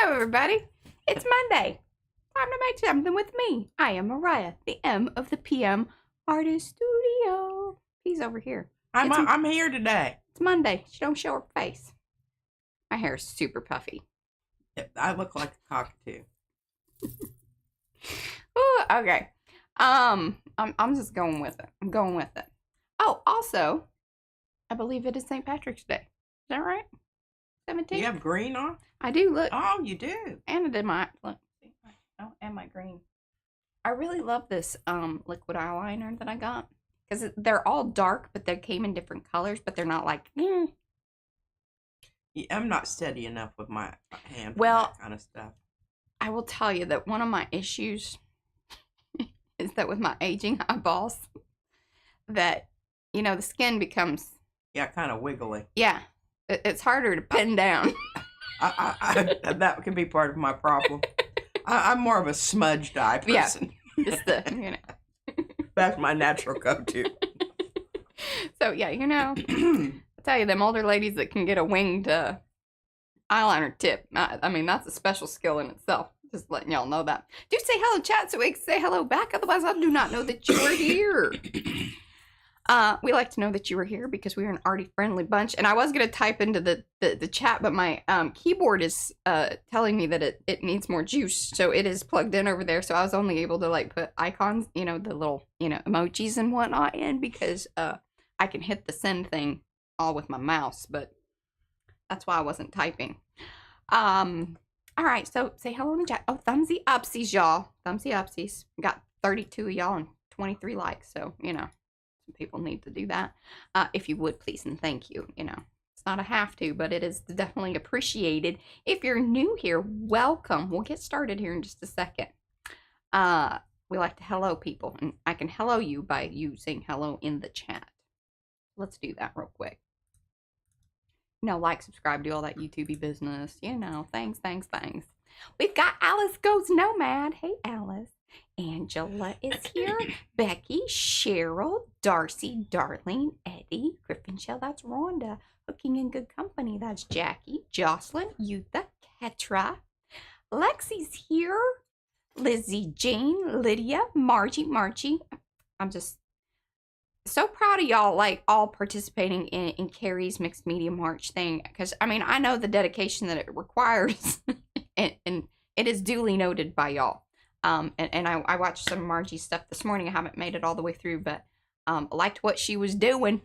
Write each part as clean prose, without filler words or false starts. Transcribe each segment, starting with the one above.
Hello, everybody. It's Monday. Time to make something with me. I am Mariah, the M of the PM Artist Studio. He's over here. I'm here today. It's Monday. She don't show her face. My hair is super puffy. I look like a cockatoo. Ooh, okay. I'm just going with it. I'm going with it. Oh, also, I believe it is St. Patrick's Day. Is that right? 17th? You have green on? I do, look. Oh, you do. And I did my, look, see, oh, and my green. I really love this liquid eyeliner that I got. Because they're all dark, but they came in different colors, but they're not like, Yeah, I'm not steady enough with my hand for that kind of stuff. I will tell you that one of my issues is that with my aging eyeballs, that, you know, the skin becomes... Yeah, kind of wiggly. Yeah, it's harder to pin down. That could be part of my problem. I'm more of a smudged eye person. Yeah, just the, you know. That's my natural go-to. So, yeah, you know, I tell you, them older ladies that can get a winged eyeliner tip, I mean, that's a special skill in itself. Just letting y'all know that. Do say hello, chat, so we can say hello back. Otherwise, I do not know that you are here. We like to know that you were here because we are an arty-friendly bunch. And I was going to type into the chat, but my keyboard is telling me that it needs more juice. So it is plugged in over there. So I was only able to, like, put icons, you know, the little, you know, emojis and whatnot in because I can hit the send thing all with my mouse. But that's why I wasn't typing. All right, so say hello in the chat. Oh, thumbsy upsies, y'all. Thumbsy upsies. We got 32 of y'all and 23 likes. So, you know, some people need to do that. If you would, please, and thank you. You know, it's not a have to, but it is definitely appreciated. If you're new here, welcome. We'll get started here in just a second. We like to hello people, and I can hello you by you saying hello in the chat. Let's do that real quick. You know, like, subscribe, do all that YouTube-y business. You know, thanks. We've got Alice Goes Nomad. Hey, Alice. Angela is here. Becky, Cheryl, Darcy, Darlene, Eddie, Griffinshell, that's Rhonda. Hooking in Good Company, that's Jackie, Jocelyn, Yutha, Ketra. Lexi's here. Lizzie, Jane, Lydia, Margie. I'm just so proud of y'all, like, all participating in Carrie's Mixed Media March thing. Because, I mean, I know the dedication that it requires. and it is duly noted by y'all. And I watched some of Margie's stuff this morning. I haven't made it all the way through, but I liked what she was doing.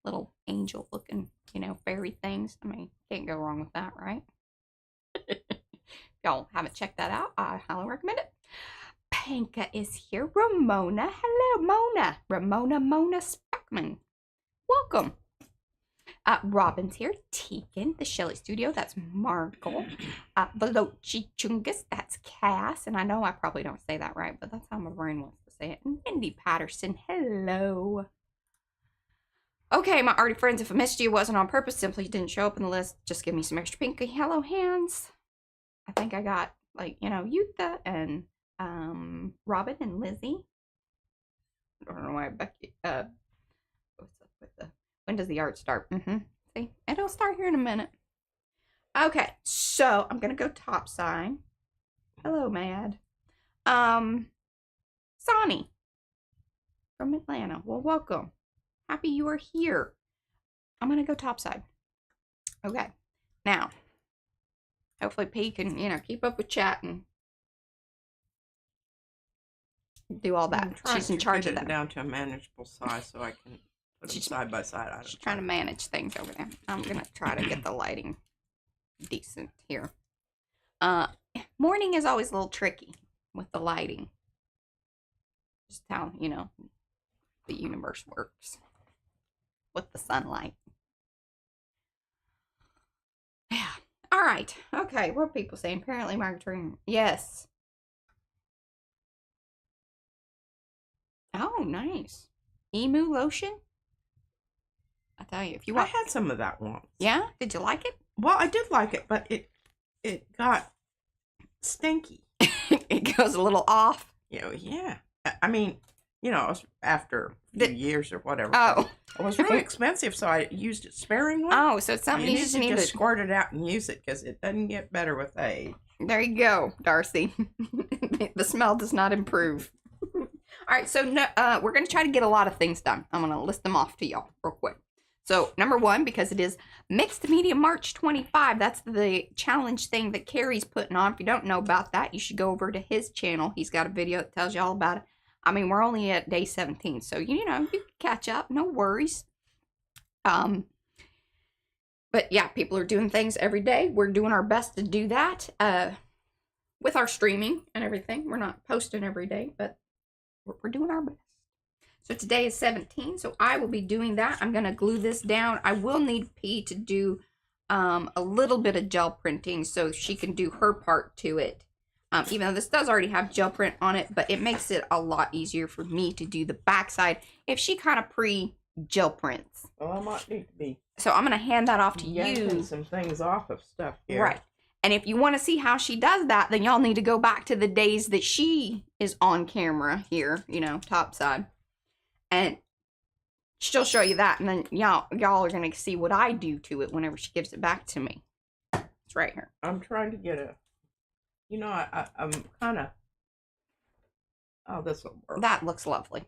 Little angel looking, you know, fairy things. I mean, can't go wrong with that, right? If y'all haven't checked that out, I highly recommend it. Panka is here. Ramona. Hello, Mona. Mona Speckman. Welcome. Robin's here. Tegan, the Shelley Studio. That's Markle. Veloci Chungus. That's Cass. And I know I probably don't say that right, but that's how my brain wants to say it. And Mindy Patterson. Hello. Okay, my arty friends, if I missed you, it wasn't on purpose. Simply didn't show up in the list. Just give me some extra pinky hello hands. I think I got, like, you know, Yutha and Robin and Lizzie. I don't know why Becky, what's up with the, when does the art start? See, it'll start here in a minute. Okay, so I'm gonna go top side. Hello, Mad. Sonny from Atlanta. Well, welcome. Happy you are here. I'm gonna go top side. Okay, now, hopefully P can, you know, keep up with chat and do all that. She's in charge of that. Down to a manageable size so I can put them side by side. She's trying to manage things over there. I'm gonna try to get the lighting decent here. Morning is always a little tricky with the lighting. Just how, you know, the universe works with the sunlight. Yeah. All right. Okay. What are people saying? Apparently, migratory. Yes. Oh, nice. Emu lotion? I tell you, if you want. I had some of that once. Yeah? Did you like it? Well, I did like it, but it got stinky. It goes a little off. You know, yeah. I mean, you know, it was after a few years or whatever. Oh. It was really expensive, so I used it sparingly. Oh, so it's something you just need to to squirt it out and use it because it doesn't get better with age. There you go, Darcy. The smell does not improve. All right, so no, we're going to try to get a lot of things done. I'm going to list them off to y'all real quick. So, number one, because it is Mixed Media March 25, that's the challenge thing that Carrie's putting on. If you don't know about that, you should go over to his channel. He's got a video that tells you all about it. I mean, we're only at day 17, so, you know, you can catch up. No worries. But yeah, people are doing things every day. We're doing our best to do that with our streaming and everything. We're not posting every day, but we're doing our best. So today is 17, so I will be doing that. I'm going to glue this down. I will need P to do a little bit of gel printing so she can do her part to it. Even though this does already have gel print on it, but it makes it a lot easier for me to do the backside if she kind of pre-gel prints. Well, I might need to be. So I'm going to hand that off to yanking you. Some things off of stuff here. Right. And if you want to see how she does that, then y'all need to go back to the days that she is on camera here, you know, top side. And she'll show you that. And then y'all are going to see what I do to it whenever she gives it back to me. It's right here. I'm trying to get a, you know, I'm kind of, oh, this will work. That looks lovely.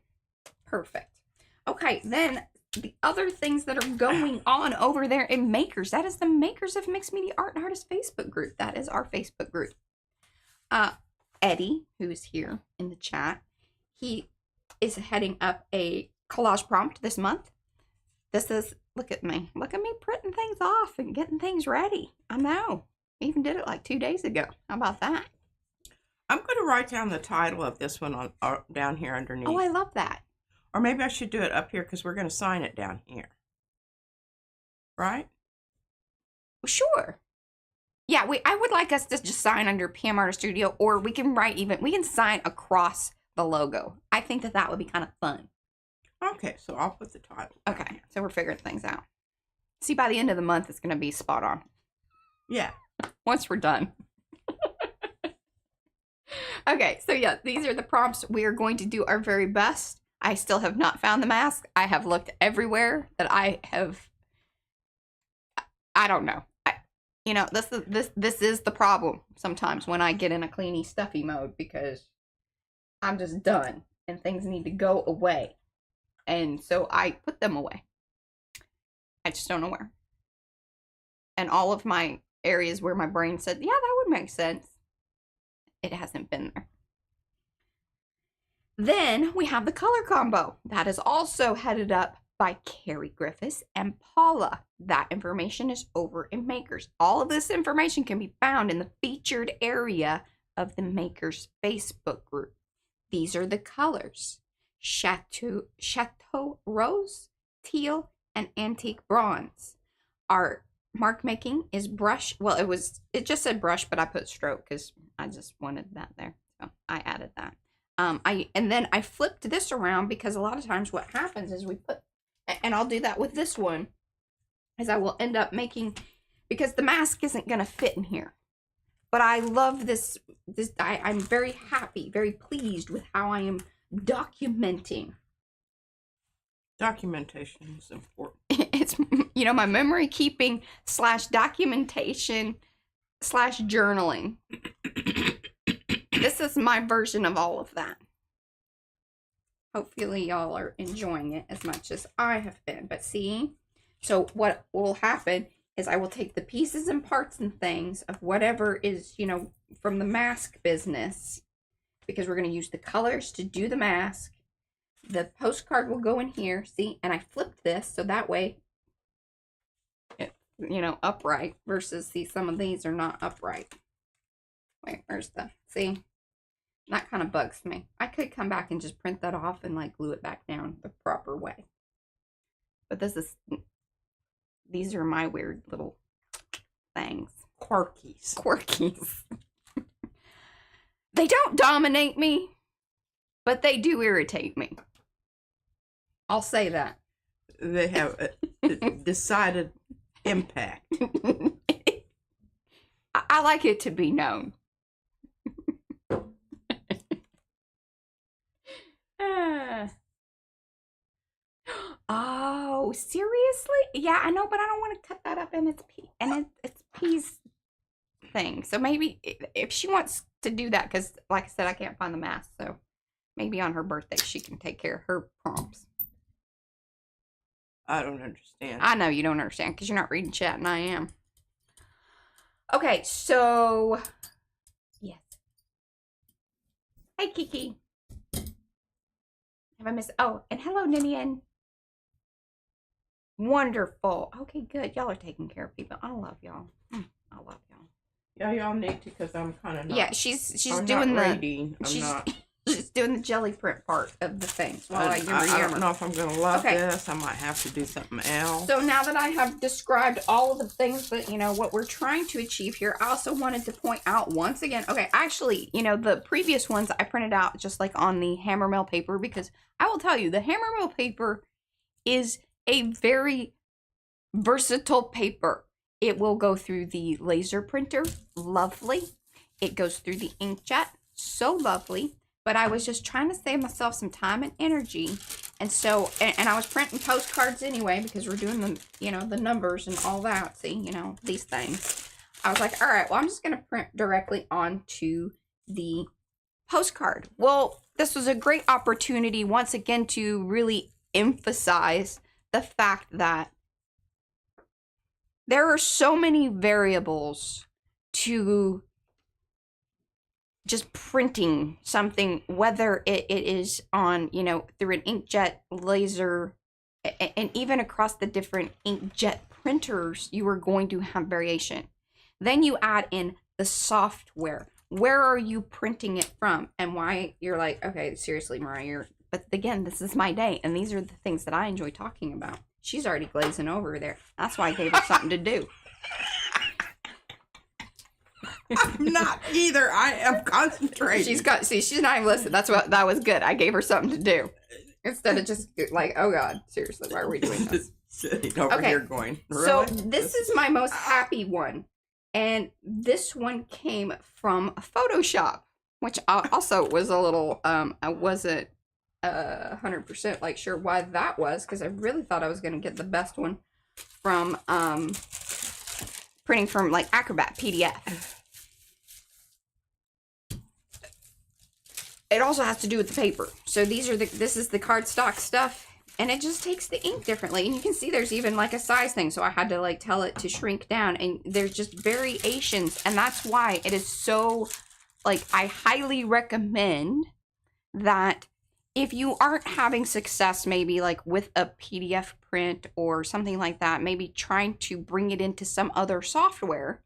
Perfect. Okay, then the other things that are going on over there in Makers. That is the Makers of Mixed Media Art and Artists Facebook group. That is our Facebook group. Eddie, who is here in the chat, he is heading up a collage prompt this month. This is, look at me printing things off and getting things ready. I know. I even did it like 2 days ago. How about that? I'm going to write down the title of this one on down here underneath. Oh, I love that. Or maybe I should do it up here because we're going to sign it down here. Right? Sure. Yeah, I would like us to just sign under PM Artist Studio, or we can sign across the logo. I think that would be kind of fun. Okay, so I'll put the title. Okay, so we're figuring things out. See, by the end of the month, it's going to be spot on. Yeah. Once we're done. Okay, so yeah, these are the prompts. We are going to do our very best. I still have not found the mask. I have looked everywhere that I don't know. You know, this is the problem sometimes when I get in a cleany stuffy mode, because I'm just done and things need to go away. And so I put them away. I just don't know where. And all of my areas where my brain said, yeah, that would make sense, it hasn't been there. Then we have the color combo. That is also headed up by Carrie Griffiths and Paula. That information is over in Makers. All of this information can be found in the featured area of the Makers Facebook group. These are the colors: Chateau Rose, Teal, and Antique Bronze. Our mark making is brush. Well, it just said brush, but I put stroke because I just wanted that there. So I added that. And then I flipped this around because a lot of times what happens is we put, and I'll do that with this one, is I will end up making, because the mask isn't going to fit in here. But I love this. I'm very happy, very pleased with how I am documenting. Documentation is important. It's, you know, my memory keeping / documentation / journaling. This is my version of all of that. Hopefully y'all are enjoying it as much as I have been. But see, so what will happen is I will take the pieces and parts and things of whatever is, you know, from the mask business, because we're going to use the colors to do the mask. The postcard will go in here, see, and I flipped this so that way it's, you know, upright, versus, see, some of these are not upright. Wait, where's the, see, that kind of bugs me. I could come back and just print that off and like glue it back down the proper way. But these are my weird little things. Quirkies. They don't dominate me, but they do irritate me. I'll say that. They have a decided impact. I like it to be known. Oh, seriously? Yeah, I know, but I don't want to cut that up, and it's peas. thing. So maybe if she wants to do that, because like I said, I can't find the mask. So maybe on her birthday, she can take care of her prompts. I don't understand. I know you don't understand because you're not reading chat and I am. Okay, so yes. Hey, Kiki. Have I missed? Oh, and hello, Ninian. Wonderful. Okay, good. Y'all are taking care of people. I love y'all. I love y'all. Yeah, y'all need to because I'm kind of not. Yeah, she's I'm doing not the. reading. I'm not. She's doing the jelly print part of the thing. I don't know if I'm going to love this. I might have to do something else. So now that I have described all of the things that, you know, what we're trying to achieve here, I also wanted to point out once again, okay, actually, you know, the previous ones I printed out just like on the hammer mill paper, because I will tell you, the hammer mill paper is a very versatile paper. It will go through the laser printer, lovely. It goes through the inkjet, so lovely. But I was just trying to save myself some time and energy. And so, and I was printing postcards anyway, because we're doing the, you know, the numbers and all that. See, you know, these things. I was like, all right, well, I'm just going to print directly onto the postcard. Well, this was a great opportunity once again to really emphasize the fact that there are so many variables to just printing something, whether it is on, you know, through an inkjet, laser, and even across the different inkjet printers, you are going to have variation. Then you add in the software. Where are you printing it from? And why you're like, okay, seriously, Mariah, but again, this is my day, and these are the things that I enjoy talking about. She's already glazing over there. That's why I gave her something to do. I'm not either. I am concentrating. She's not even listening. That was good. I gave her something to do. Instead of just like, oh God, seriously, why are we doing this? Sitting over here going, really? So this is my most happy one. And this one came from Photoshop, which also was a little, I wasn't 100% like sure why that was, because I really thought I was going to get the best one from printing from like Acrobat PDF. It also has to do with the paper. So this is the cardstock stuff, and it just takes the ink differently. And you can see there's even like a size thing. So I had to like tell it to shrink down, and there's just variations. And that's why it is so, like, I highly recommend that if you aren't having success, maybe like with a PDF print or something like that, maybe trying to bring it into some other software,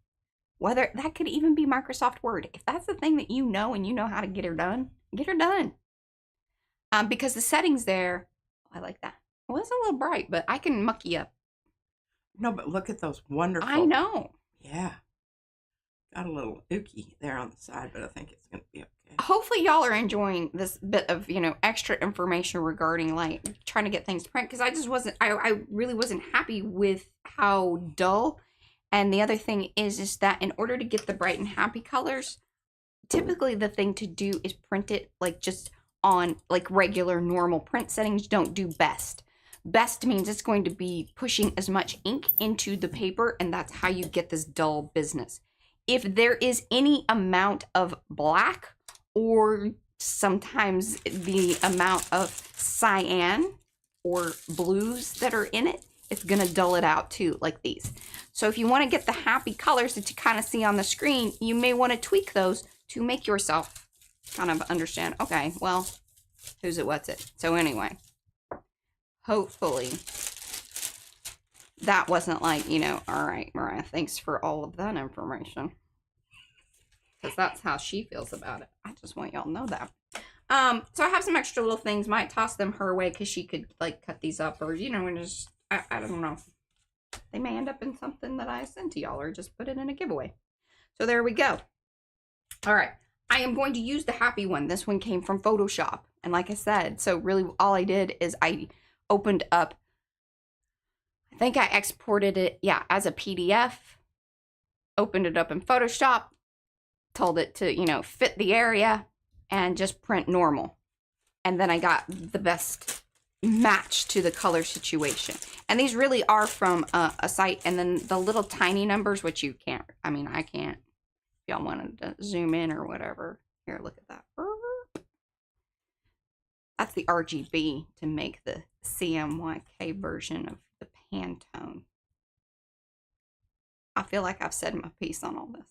whether that could even be Microsoft Word. If that's the thing that you know and you know how to get her done, get her done. Because the settings there, I like that. Well, it's a little bright, but I can muck you up. No, but look at those wonderful. I know. Yeah. Got a little ookie there on the side, but I think it's going to be okay. Hopefully y'all are enjoying this bit of, you know, extra information regarding like trying to get things print, because I really wasn't happy with how dull. And the other thing is that in order to get the bright and happy colors, typically the thing to do is print it like just on like regular normal print settings. Don't do best. Best means it's going to be pushing as much ink into the paper, and that's how you get this dull business. If there is any amount of black, or sometimes the amount of cyan or blues that are in it, it's going to dull it out too, like these. So if you want to get the happy colors that you kind of see on the screen, you may want to tweak those to make yourself kind of understand, okay, well, who's it, what's it? So anyway, hopefully that wasn't like, you know, all right, Mariah, thanks for all of that information. Because that's how she feels about it. I just want y'all to know that. So I have some extra little things. Might toss them her way because she could like cut these up, or, you know, and just, I don't know. They may end up in something that I send to y'all, or just put it in a giveaway. So there we go. All right. I am going to use the happy one. This one came from Photoshop. And like I said, so really all I did is I opened up, I think I exported it, yeah, as a PDF, opened it up in Photoshop, told it to, you know, fit the area and just print normal. And then I got the best match to the color situation. And these really are from a site. And then the little tiny numbers, which you can't, I mean, I can't y'all wanted to zoom in or whatever. Here, look at that. That's the RGB to make the CMYK version of the Pantone. I feel like I've said my piece on all this.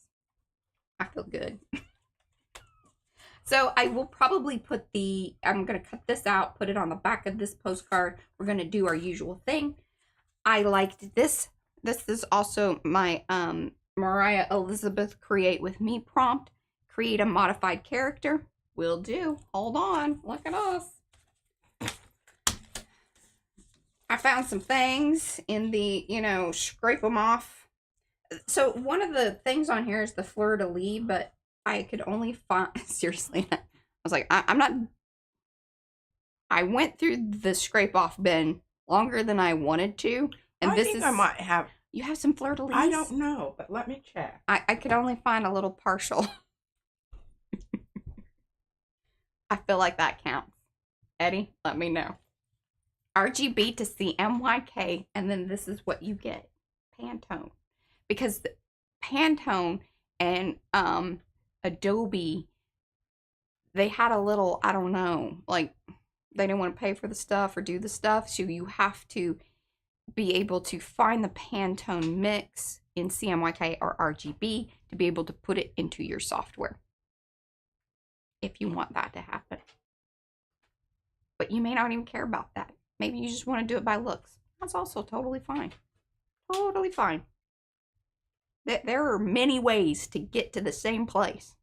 I feel good. So I will probably put I'm going to cut this out, put it on the back of this postcard. We're going to do our usual thing. I liked this. This is also my Mariah Elizabeth Create With Me prompt. Create a modified character. Will do. Hold on. Look at us. I found some things in the, scrape them off. So one of the things on here is the fleur-de-lis, but I could only find, seriously, I was like, I'm not, I went through the scrape off bin longer than I wanted to. And I might have. You have some fleur-de-lis? I don't know, but let me check. I could only find a little partial. I feel like that counts. Eddie, let me know. RGB to CMYK, and then this is what you get. Pantone. Because the Pantone and Adobe, they had a little, I don't know, like they didn't want to pay for the stuff or do the stuff, so you have to be able to find the Pantone mix in CMYK or RGB to be able to put it into your software if you want that to happen. But you may not even care about that. Maybe you just want to do it by looks. That's also totally fine. Totally fine. There are many ways to get to the same place.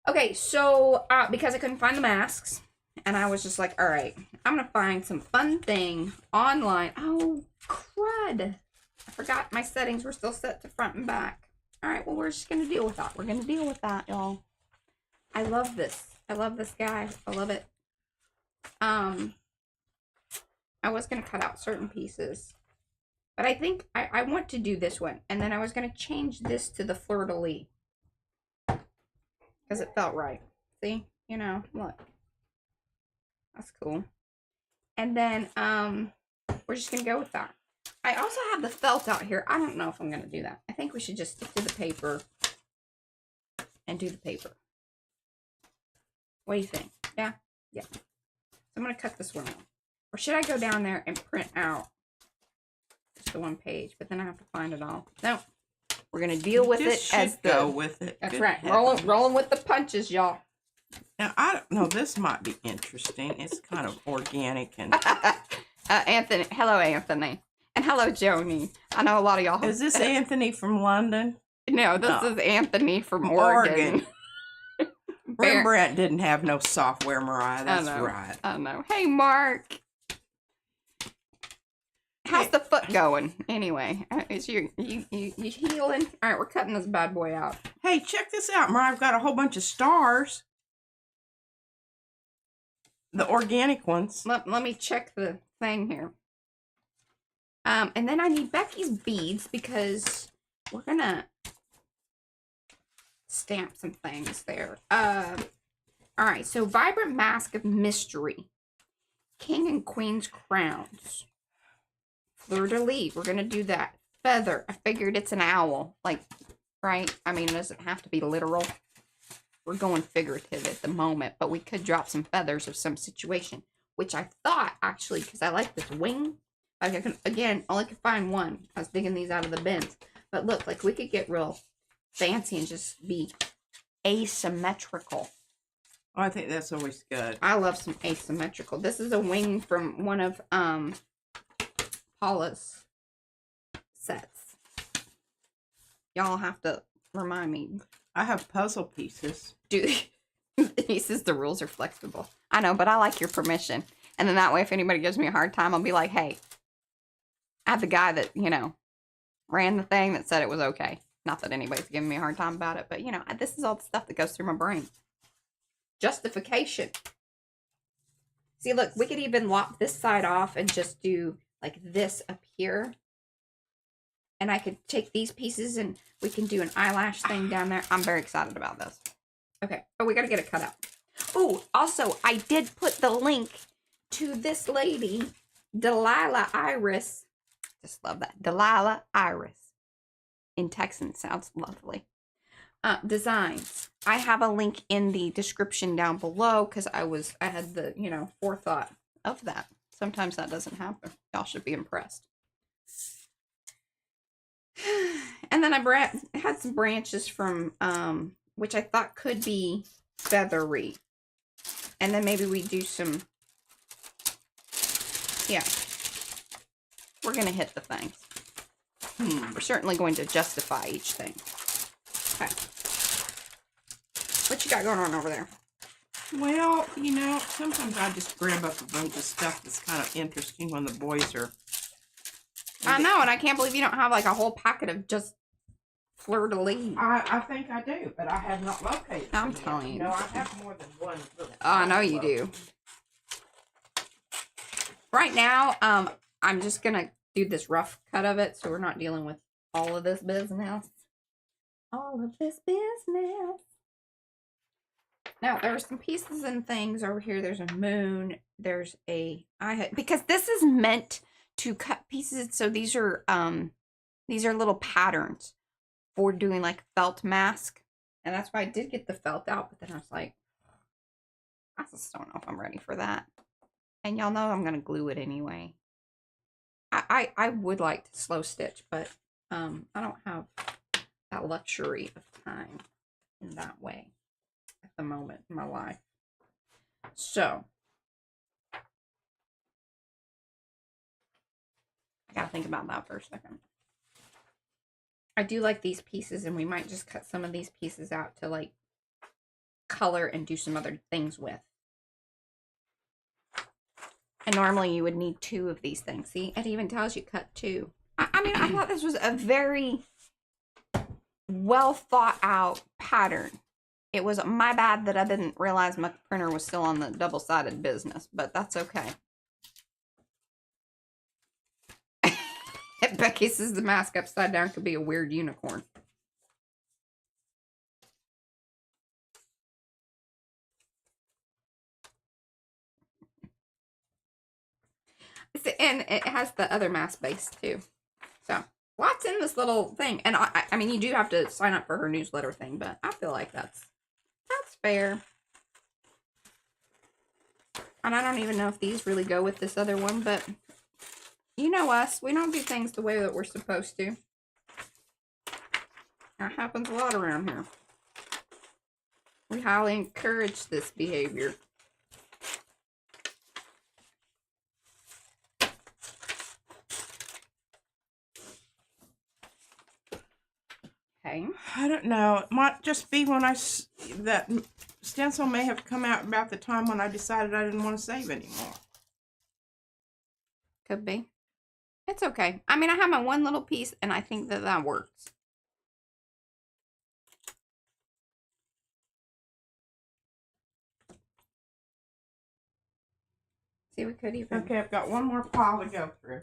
Okay, so because I couldn't find the masks, and I was just like, all right, I'm going to find some fun thing online. Oh, crud. I forgot my settings were still set to front and back. All right, well, we're just going to deal with that. We're going to deal with that, y'all. I love this. I love this guy. I love it. I was going to cut out certain pieces, but I think I want to do this one. And then I was going to change this to the fleur-de-lis because it felt right. See, look, that's cool. And then, we're just going to go with that. I also have the felt out here. I don't know if I'm going to do that. I think we should just stick to the paper and do the paper. What do you think? Yeah? Yeah. So I'm going to cut this one out. Or should I go down there and print out just the one page? But then I have to find it all. No. We're going to deal with it as the... go with it. That's right. Rolling with the punches, y'all. Now, I don't know. This might be interesting. It's kind of organic and... Anthony. Hello, Anthony. And hello, Joni. I know a lot of y'all... Is this Anthony from London? No, this is Anthony from Oregon. Rembrandt didn't have no software, Mariah. That's right. I know. Hey, Mark. How's the foot going? Anyway, is you healing? All right, we're cutting this bad boy out. Hey, check this out, Mariah. I've got a whole bunch of stars. The organic ones. Let me check the thing here. And then I need Becky's beads because we're gonna stamp some things there. All right, so Vibrant Mask of Mystery. King and Queen's Crowns. Fleur-de-lis. We're gonna do that. Feather. I figured it's an owl. Like, right? I mean, it doesn't have to be literal. We're going figurative at the moment, but we could drop some feathers of some situation, which I thought, actually, because I like this wing. Like, I can, again, only could find one. I was digging these out of the bins. But look, like, we could get real fancy and just be asymmetrical. Oh, I think that's always good. I love some asymmetrical. This is a wing from one of Paula's sets. Y'all have to remind me. I have puzzle pieces. Dude, he says the rules are flexible. I know, but I like your permission. And then that way, if anybody gives me a hard time, I'll be like, hey, I have the guy that, ran the thing that said it was okay. Not that anybody's giving me a hard time about it, but, this is all the stuff that goes through my brain. Justification. See, look, we could even lop this side off and just do, like, this up here. And I could take these pieces and we can do an eyelash thing down there. I'm very excited about this. Okay. Oh, we got to get it cut out. Oh, also, I did put the link to this lady, Delilah Iris. Just love that. Delilah Iris. in Texan sounds lovely. Designs. I have a link in the description down below because I had the, you know, forethought of that. Sometimes that doesn't happen. Y'all should be impressed. And then I had some branches from, which I thought could be feathery. And then maybe we do some, yeah. We're going to hit the things. We're certainly going to justify each thing. Okay. What you got going on over there? Well, you know, sometimes I just grab up a bunch of stuff that's kind of interesting when the boys are... I know, and I can't believe you don't have like a whole packet of just fleur-de-lis. I think I do, but I have not located them I'm telling you. No, I have more than one. I know you do. Right now, I'm just going to do this rough cut of it so we're not dealing with all of this business. All of this business. Now, there are some pieces and things over here. There's a moon. There's a... because this is meant to cut pieces. So these are little patterns for doing like felt mask. And that's why I did get the felt out. But then I was like, I just don't know if I'm ready for that. And y'all know I'm going to glue it anyway. I would like to slow stitch, but I don't have that luxury of time in that way at the moment in my life. So I gotta think about that for a second. I do like these pieces, and we might just cut some of these pieces out to like color and do some other things with. And normally you would need 2 of these things. See, it even tells you cut 2. I mean, I thought this was a very well thought out pattern. It was my bad that I didn't realize my printer was still on the double-sided business, but that's okay. Becky says the mask upside down could be a weird unicorn. And it has the other mask base too. So lots in this little thing. And I mean, you do have to sign up for her newsletter thing, but I feel like that's fair. And I don't even know if these really go with this other one, but you know us. We don't do things the way that we're supposed to. That happens a lot around here. We highly encourage this behavior. Okay. I don't know. It might just be when that stencil may have come out about the time when I decided I didn't want to save anymore. Could be. It's okay. I mean, I have my one little piece, and I think that works. See, we could even... Okay, I've got one more pile to go through.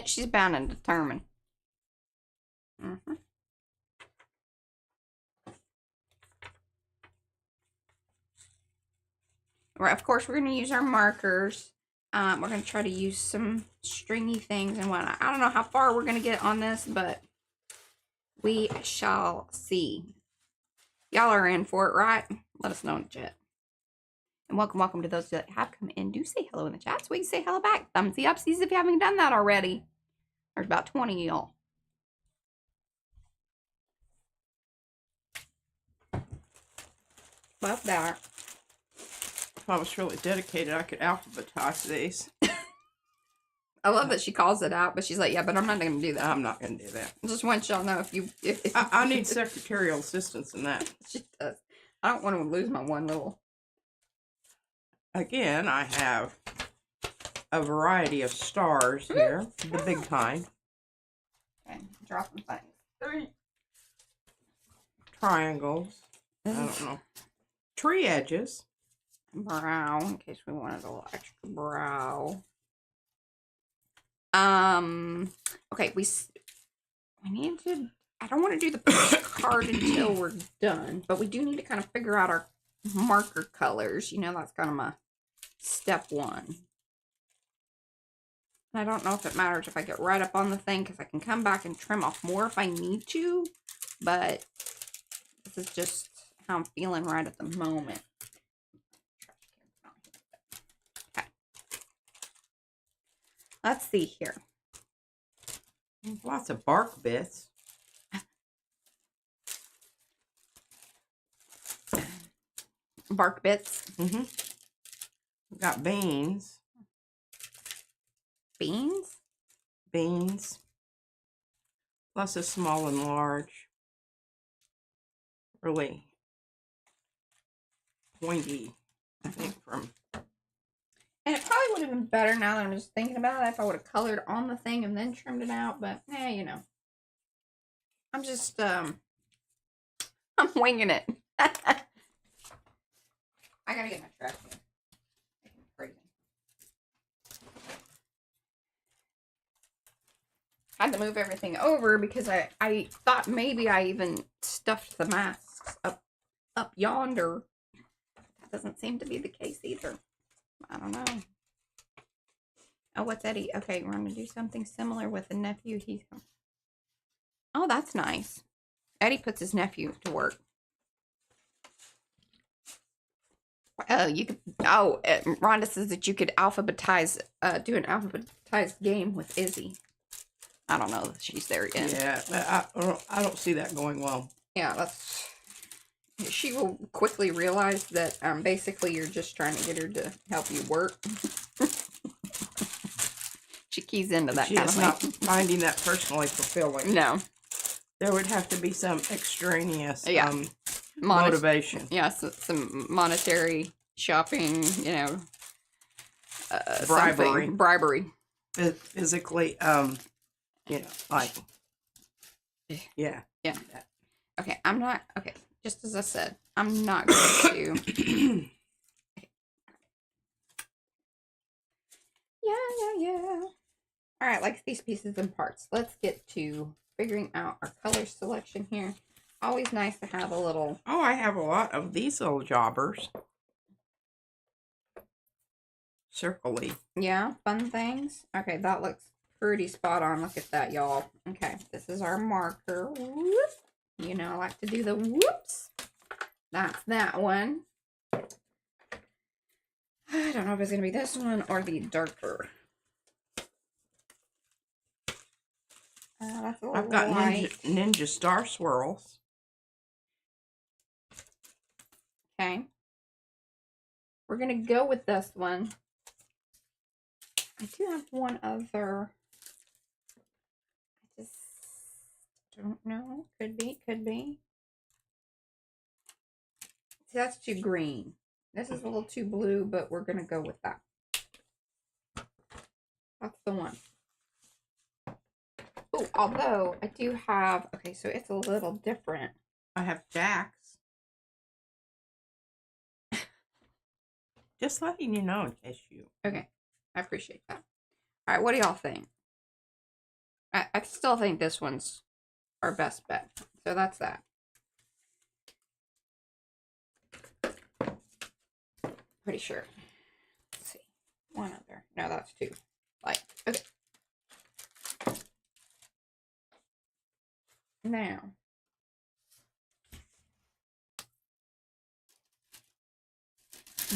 She's bound and determined. Mm-hmm. Right, of course, we're going to use our markers. We're going to try to use some stringy things and whatnot. I don't know how far we're going to get on this, but we shall see. Y'all are in for it, right? Let us know in the chat. And welcome to those that have come in. Do say hello in the chat so we can say hello back. Thumbsy upsies if you haven't done that already. There's about 20 of y'all. Love that. If I was really dedicated, I could alphabetize these. I love that she calls it out, but she's like, yeah, but I'm not going to do that. I'm not going to do that. I just want y'all to know if I need secretarial assistance in that. She does. I don't want to lose my one little. Again, I have a variety of stars here, the big kind. Okay, dropping things. 3 Triangles. I don't know. Tree edges. Brow, in case we wanted a little extra brow. Okay, we need to, I don't want to do the card until we're done, but we do need to kind of figure out our marker colors. You know, that's kind of my step 1. And I don't know if it matters if I get right up on the thing, because I can come back and trim off more if I need to. But this is just how I'm feeling right at the moment. Okay. Let's see here. Lots of bark bits. Bark bits. Mm-hmm. We've got beans. Beans? Beans. Plus a small and large. Really pointy, I think, from... And it probably would have been better now that I'm just thinking about it if I would have colored on the thing and then trimmed it out. But, you know. I'm just, I'm winging it. I gotta get my trash can. Crazy. Had to move everything over because I thought maybe I even stuffed the masks up yonder. That doesn't seem to be the case either. I don't know. Oh, what's Eddie? Okay, we're gonna do something similar with the nephew. Oh, that's nice. Eddie puts his nephew to work. You could. Oh, Rhonda says that you could alphabetize, do an alphabetized game with Izzy. I don't know if she's there yet. Yeah, I don't see that going well. Yeah, that's. She will quickly realize that basically you're just trying to get her to help you work. She keys into that kind of thing. She's not finding that personally fulfilling. No. There would have to be some extraneous Yeah. motivation. Yeah, some monetary shopping, you know. Bribery. Bribery. Physically, you know, like, yeah. Yeah. Okay, I'm not, okay, just as I said, I'm not going to. Yeah. All right, like these pieces and parts. Let's get to figuring out our color selection here. Always nice to have a little. Oh, I have a lot of these little jobbers. Circle-y. Yeah, fun things. Okay, that looks pretty spot on. Look at that, y'all. Okay, this is our marker. Whoop. You know, I like to do the whoops. That's that one. I don't know if it's going to be this one or the darker. That's a little I've got light. ninja star swirls. Okay. We're going to go with this one. I do have one other. I just don't know. Could be. See, that's too green. This is a little too blue, but we're going to go with that. That's the one. Oh, although I do have, okay, so it's a little different. I have jacks. Just letting you know in case you... Okay, I appreciate that. All right, what do y'all think? I still think this one's our best bet. So that's that. Pretty sure. Let's see. One other. No, that's two. Like, okay. Now.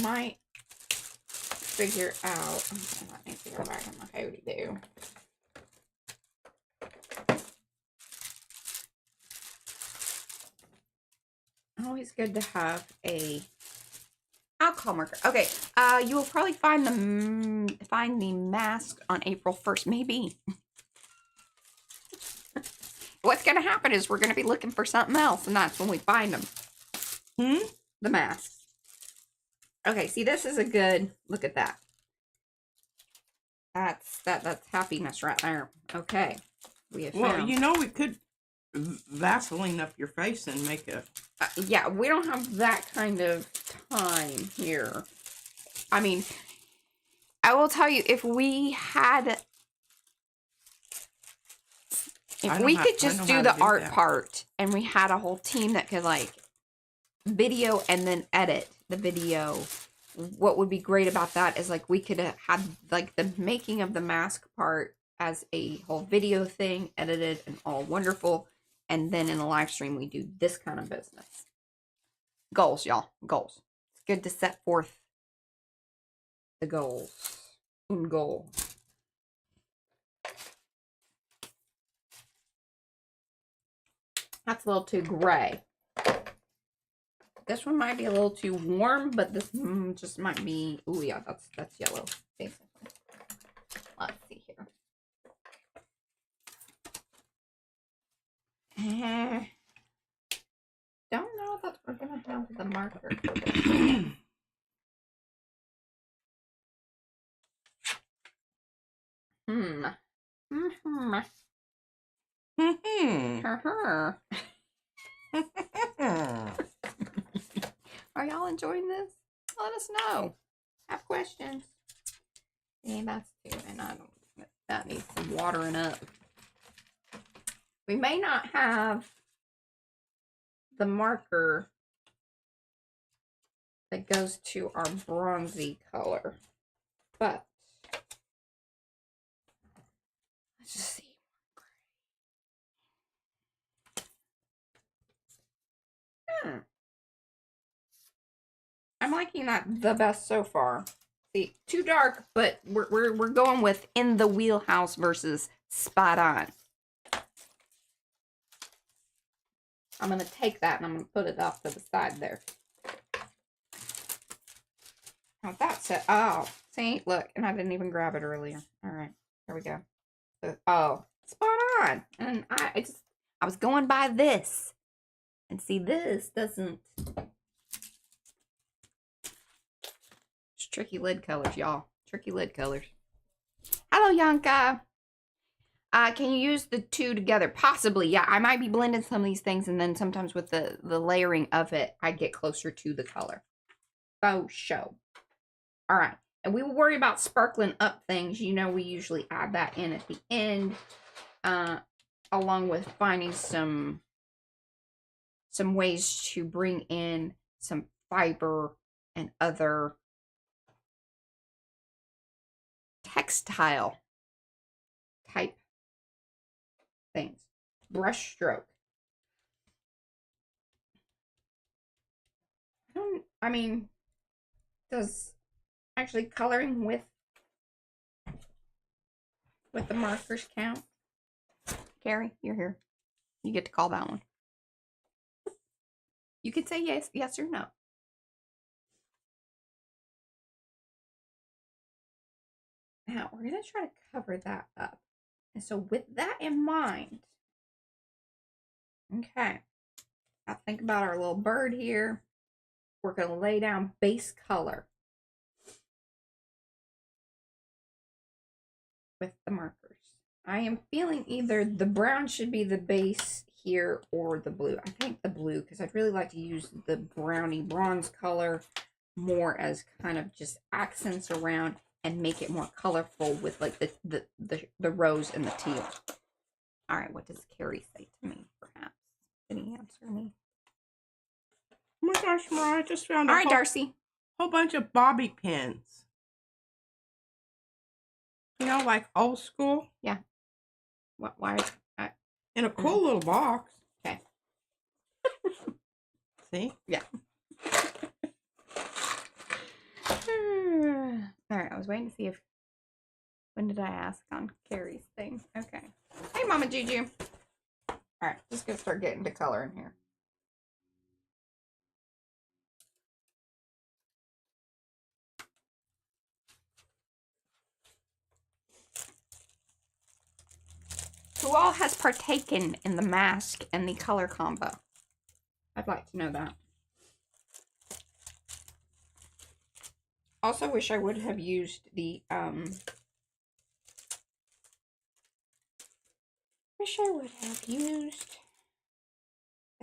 Might figure out. Okay, let me figure back in my Hootie do. Always good to have a alcohol marker. Okay, you will probably find the mask on April 1st, maybe. What's going to happen is we're going to be looking for something else, and that's when we find them. The mask. Okay, see, this is a good look at that. That's happiness right there. Okay, we have found. Well, you know, we could Vaseline up your face and make a... yeah, we don't have that kind of time here. I mean, I will tell you, if we had... If we could just do the art part, and we had a whole team that could, like, video and then edit the video what would be great about that is like we could have like the making of the mask part as a whole video thing, edited and all wonderful. And then in the live stream, we do this kind of business. Goals, y'all. Goals. It's good to set forth the goals. Un goal. That's a little too gray. This one might be a little too warm, but this just might be. Oh yeah, that's yellow, basically. Let's see here. Don't know that we're gonna have the marker for this. Are y'all enjoying this? Let us know. Have questions. Yeah, that's too, and I don't. That needs some watering up. We may not have the marker that goes to our bronzy color, but let's just see. I'm liking that the best so far. See, too dark, but we're going with in the wheelhouse versus spot on. I'm gonna take that and I'm gonna put it off to the side there. Now that's it. Oh, see, look, and I didn't even grab it earlier. All right, here we go. So, oh, spot on. And I was going by this, and see, this doesn't. It's tricky lid colors, y'all. Tricky lid colors. Hello, Yanka. Can you use the two together? Possibly, yeah. I might be blending some of these things, and then sometimes with the layering of it, I get closer to the color. Oh, show. All right. And we will worry about sparkling up things. You know, we usually add that in at the end, along with finding some ways to bring in some fiber and other textile type things. Brush stroke. I mean, does actually coloring with the markers count? Carrie, you're here. You get to call that one. You could say yes or no. Now, we're going to try to cover that up. And so with that in mind, okay, I think about our little bird here. We're going to lay down base color with the markers. I am feeling either the brown should be the base here or the blue. I think the blue, because I'd really like to use the browny bronze color more as kind of just accents around and make it more colorful with like the rose and the teal. All right, what does Carrie say to me, perhaps? Did he answer me? Oh my gosh, Mariah, I just found All right, Darcy. Whole bunch of bobby pins. You know, like old school. Yeah. What? Why? In a cool little box. Okay. See? Yeah. All right, I was waiting to see if. When did I ask on Carrie's thing? Okay. Hey, Mama Juju. All right, just gonna start getting to color in here. Who all has partaken in the mask and the color combo? I'd like to know that. Also wish I would have used the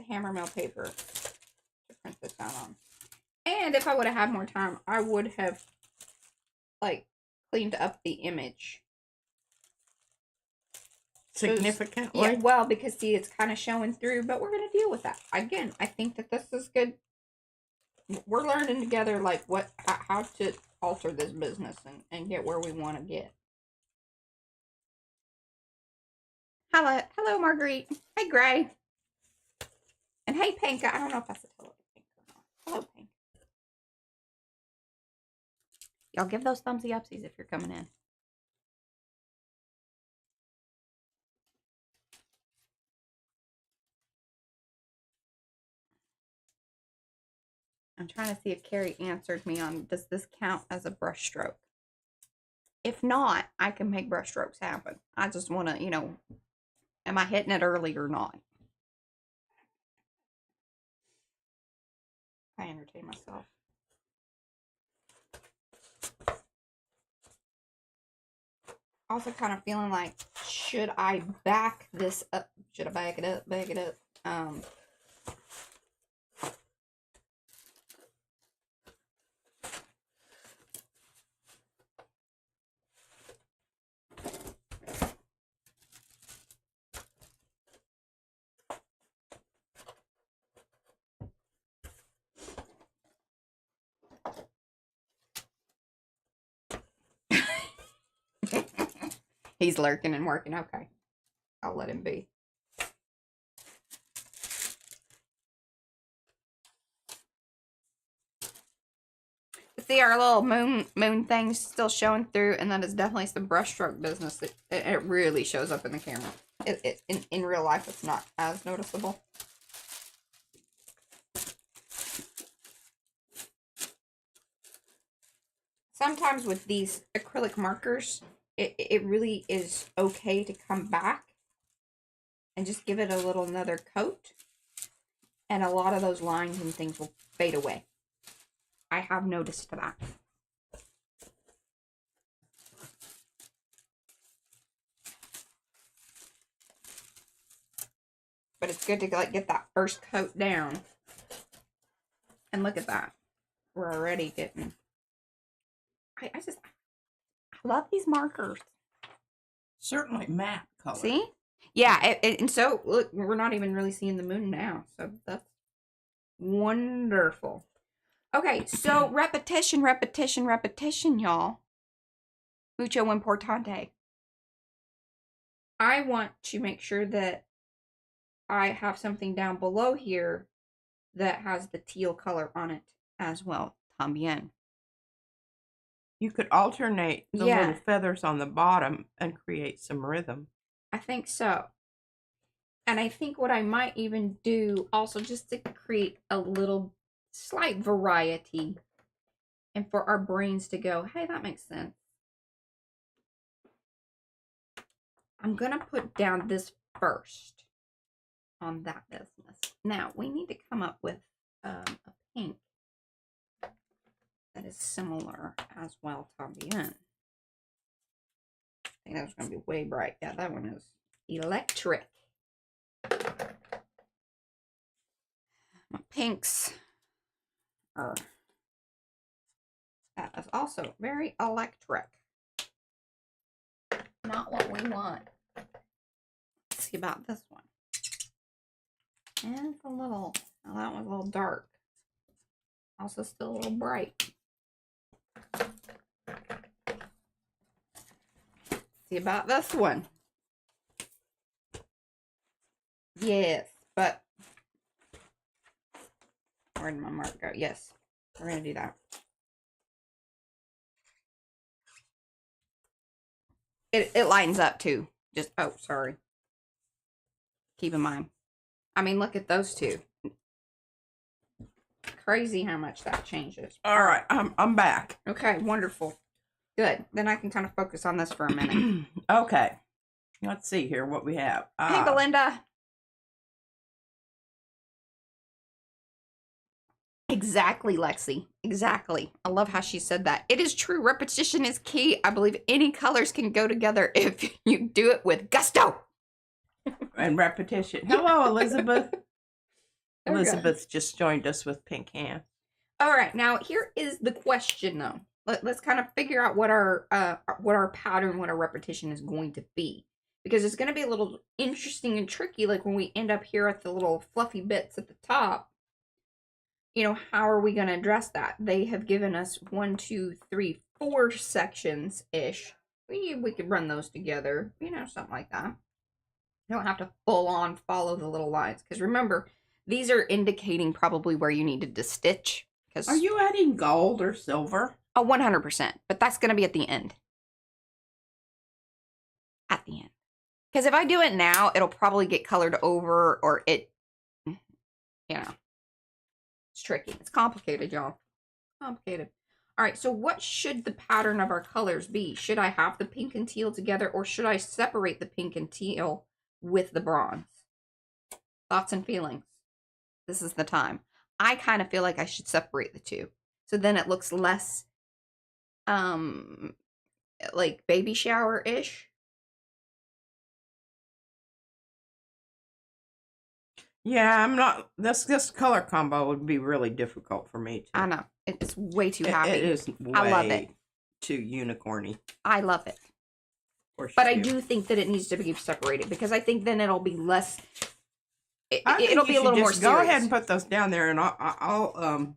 hammer mill paper to print this out on. And if I would have had more time, I would have like cleaned up the image significantly. Yeah, well, because see, it's kind of showing through, but we're gonna deal with that. Again, I think that this is good. We're learning together, like how how to alter this business and get where we want to get. Hello, Marguerite. Hey, Gray. And hey, Pink. I don't know if I said hello to Pink or not. Hello, Pink. Y'all give those thumbsy upsies if you're coming in. I'm trying to see if Carrie answered me on, does this count as a brush stroke? If not, I can make brush strokes happen. I just want to, you know, am I hitting it early or not? I entertain myself. Also kind of feeling like, should I back this up? Should I back it up? Back it up? He's lurking and working. Okay. I'll let him be. See, our little moon thing's still showing through, and that is definitely some brushstroke business. It really shows up in the camera. In real life, it's not as noticeable. Sometimes with these acrylic markers, it really is okay to come back and just give it a little another coat, and a lot of those lines and things will fade away. I have noticed that. But it's good to like get that first coat down. And look at that. We're already getting... I love these markers. Certainly matte color. See? Yeah, and so, look, we're not even really seeing the moon now. So that's wonderful. Okay, so repetition, repetition, repetition, y'all. Mucho importante. I want to make sure that I have something down below here that has the teal color on it as well. También. You could alternate the little feathers on the bottom and create some rhythm. I think so. And I think what I might even do also just to create a little slight variety and for our brains to go, hey, that makes sense. I'm going to put down this first on that business. Now, we need to come up with a pink that is similar as well, también. I think that was going to be way bright. Yeah, that one is electric. My pinks are, that is also very electric. Not what we want. Let's see about this one. And it's a little, well, that one's a little dark. Also still a little bright. See about this one. Yes, but where did my mark go? Yes, we're going to do that. It lightens up too. Just, oh, sorry. Keep in mind. I mean, look at those two. Crazy how much that changes. All right, I'm back. Okay, wonderful. Good. Then I can kind of focus on this for a minute. Okay. Let's see here what we have. Hey, Belinda. Exactly, Lexi. Exactly. I love how she said that. It is true. Repetition is key. I believe any colors can go together if you do it with gusto. And repetition. Hello, Elizabeth. Elizabeth just joined us with pink hands. All right. Now, here is the question, though. Let's kind of figure out what our pattern, what our repetition is going to be. Because it's going to be a little interesting and tricky, like when we end up here at the little fluffy bits at the top. you know, how are we going to address that? They have given us 1, 2, 3, 4 sections ish. We could run those together, you know, something like that. You don't have to full on follow the little lines, because remember, these are indicating probably where you needed to stitch. Because Are you adding gold or silver? Oh, 100%. But that's going to be at the end. At the end. Because if I do it now, it'll probably get colored over, or it, you know, it's tricky. It's complicated, y'all. Complicated. All right, so what should the pattern of our colors be? Should I have the pink and teal together, or should I separate the pink and teal with the bronze? Thoughts and feelings. This is the time. I kind of feel like I should separate the two. So then it looks less, like baby shower-ish. Yeah, I'm not. This color combo would be really difficult for me. I know. It's way too happy. It is I love it. Too unicorny. I love it. But I do think that it needs to be separated, because I think then it'll be less. It'll be a little more serious. Go ahead and put those down there, and I'll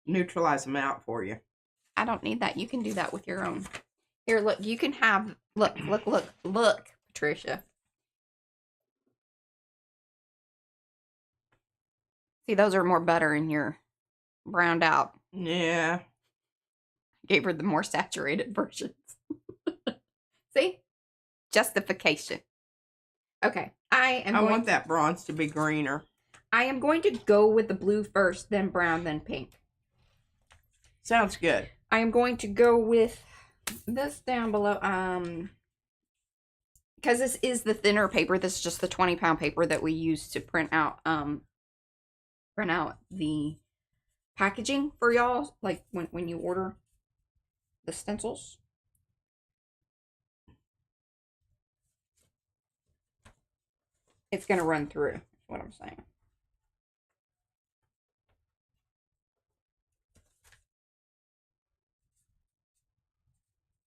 neutralize them out for you. I don't need that. You can do that with your own. Here, look. You can have. Look, Patricia. See, those are more better in your browned out. Yeah. Gave her the more saturated versions. See? Justification. Okay. I want that bronze to be greener. I am going to go with the blue first, then brown, then pink. Sounds good. I am going to go with this down below. Because this is the thinner paper. This is just the 20-pound paper that we use to print out the packaging for y'all, like when you order the stencils. It's gonna run through, is what I'm saying.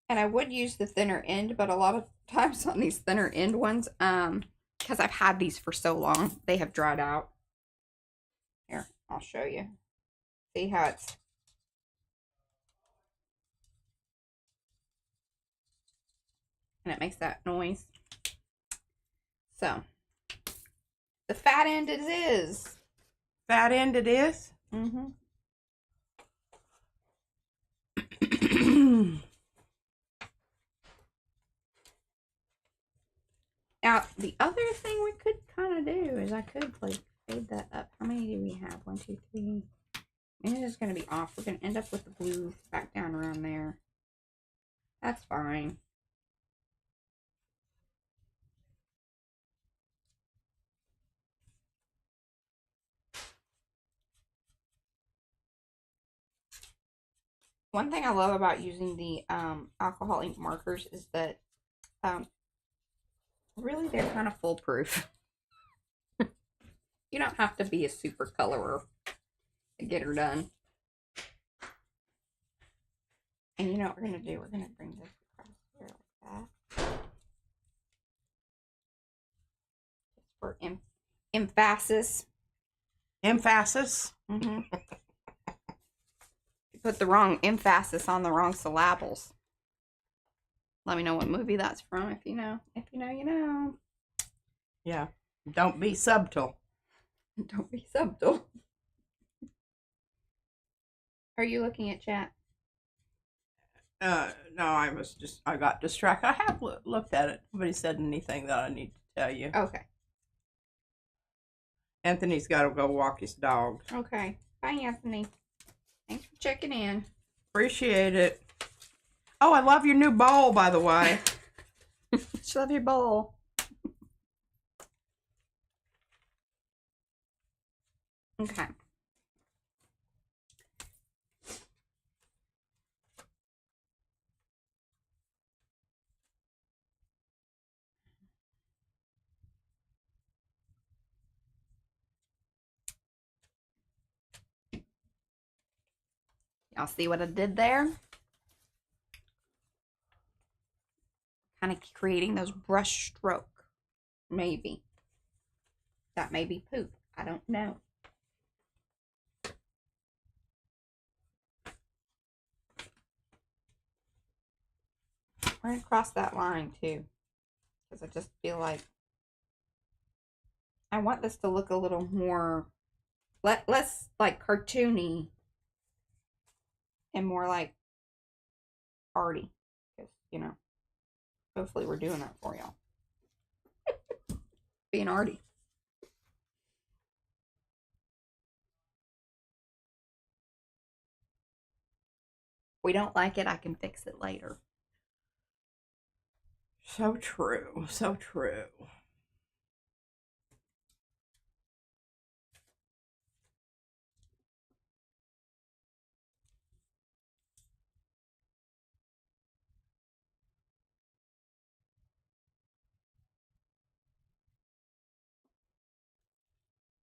And I would use the thinner end, but a lot of times on these thinner end ones, because I've had these for so long, they have dried out. Here, I'll show you. See how it's... And it makes that noise. So, the fat end it is. Fat end it is? Mm-hmm. Now, the other thing we could kind of do is I could, like, fade that up. How many do we have? 1, 2, 3. And this is going to be off. We're going to end up with the blue back down around there. That's fine. One thing I love about using the alcohol ink markers is that really they're kind of foolproof. You don't have to be a super colorer to get her done. And you know what we're going to do? We're going to bring this across here like that. Just for emphasis. Emphasis? Mm-hmm. You put the wrong emphasis on the wrong syllables. Let me know what movie that's from if you know. If you know, you know. Yeah. Don't be subtle. Don't be subtle. Are you looking at chat? No, I got distracted. I have looked at it. Nobody said anything that I need to tell you. Okay. Anthony's got to go walk his dog. Okay. Bye, Anthony. Thanks for checking in. Appreciate it. Oh, I love your new bowl, by the way. Just love your bowl. Okay. Y'all see what I did there? Kind of creating those brush stroke. Maybe. That may be poop. I don't know. We're going to cross that line too. Because I just feel like I want this to look a little more, less like cartoony and more like arty. Because, you know, hopefully we're doing that for y'all. Being arty. If we don't like it, I can fix it later. So true. So true.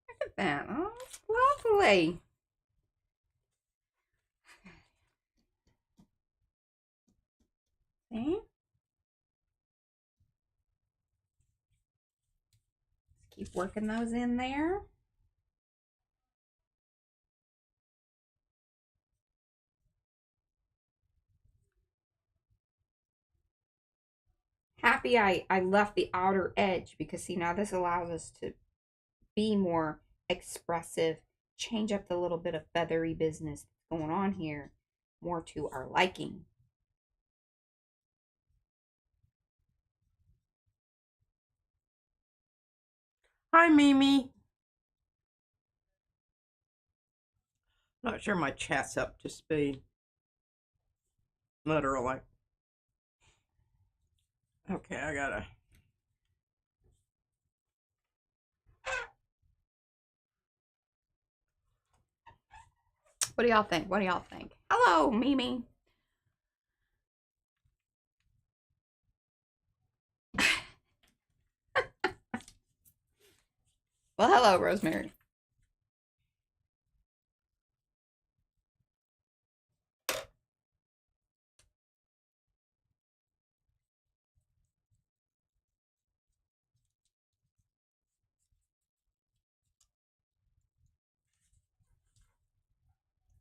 Look at that. Oh, it's lovely. See? Keep working those in there. Happy I left the outer edge because see now this allows us to be more expressive, change up the little bit of feathery business going on here, more to our liking. Hi, Mimi. Not sure my chat's up to speed. Literally. Okay, I gotta. What do y'all think? What do y'all think? Hello, Mimi. Well, hello, Rosemary.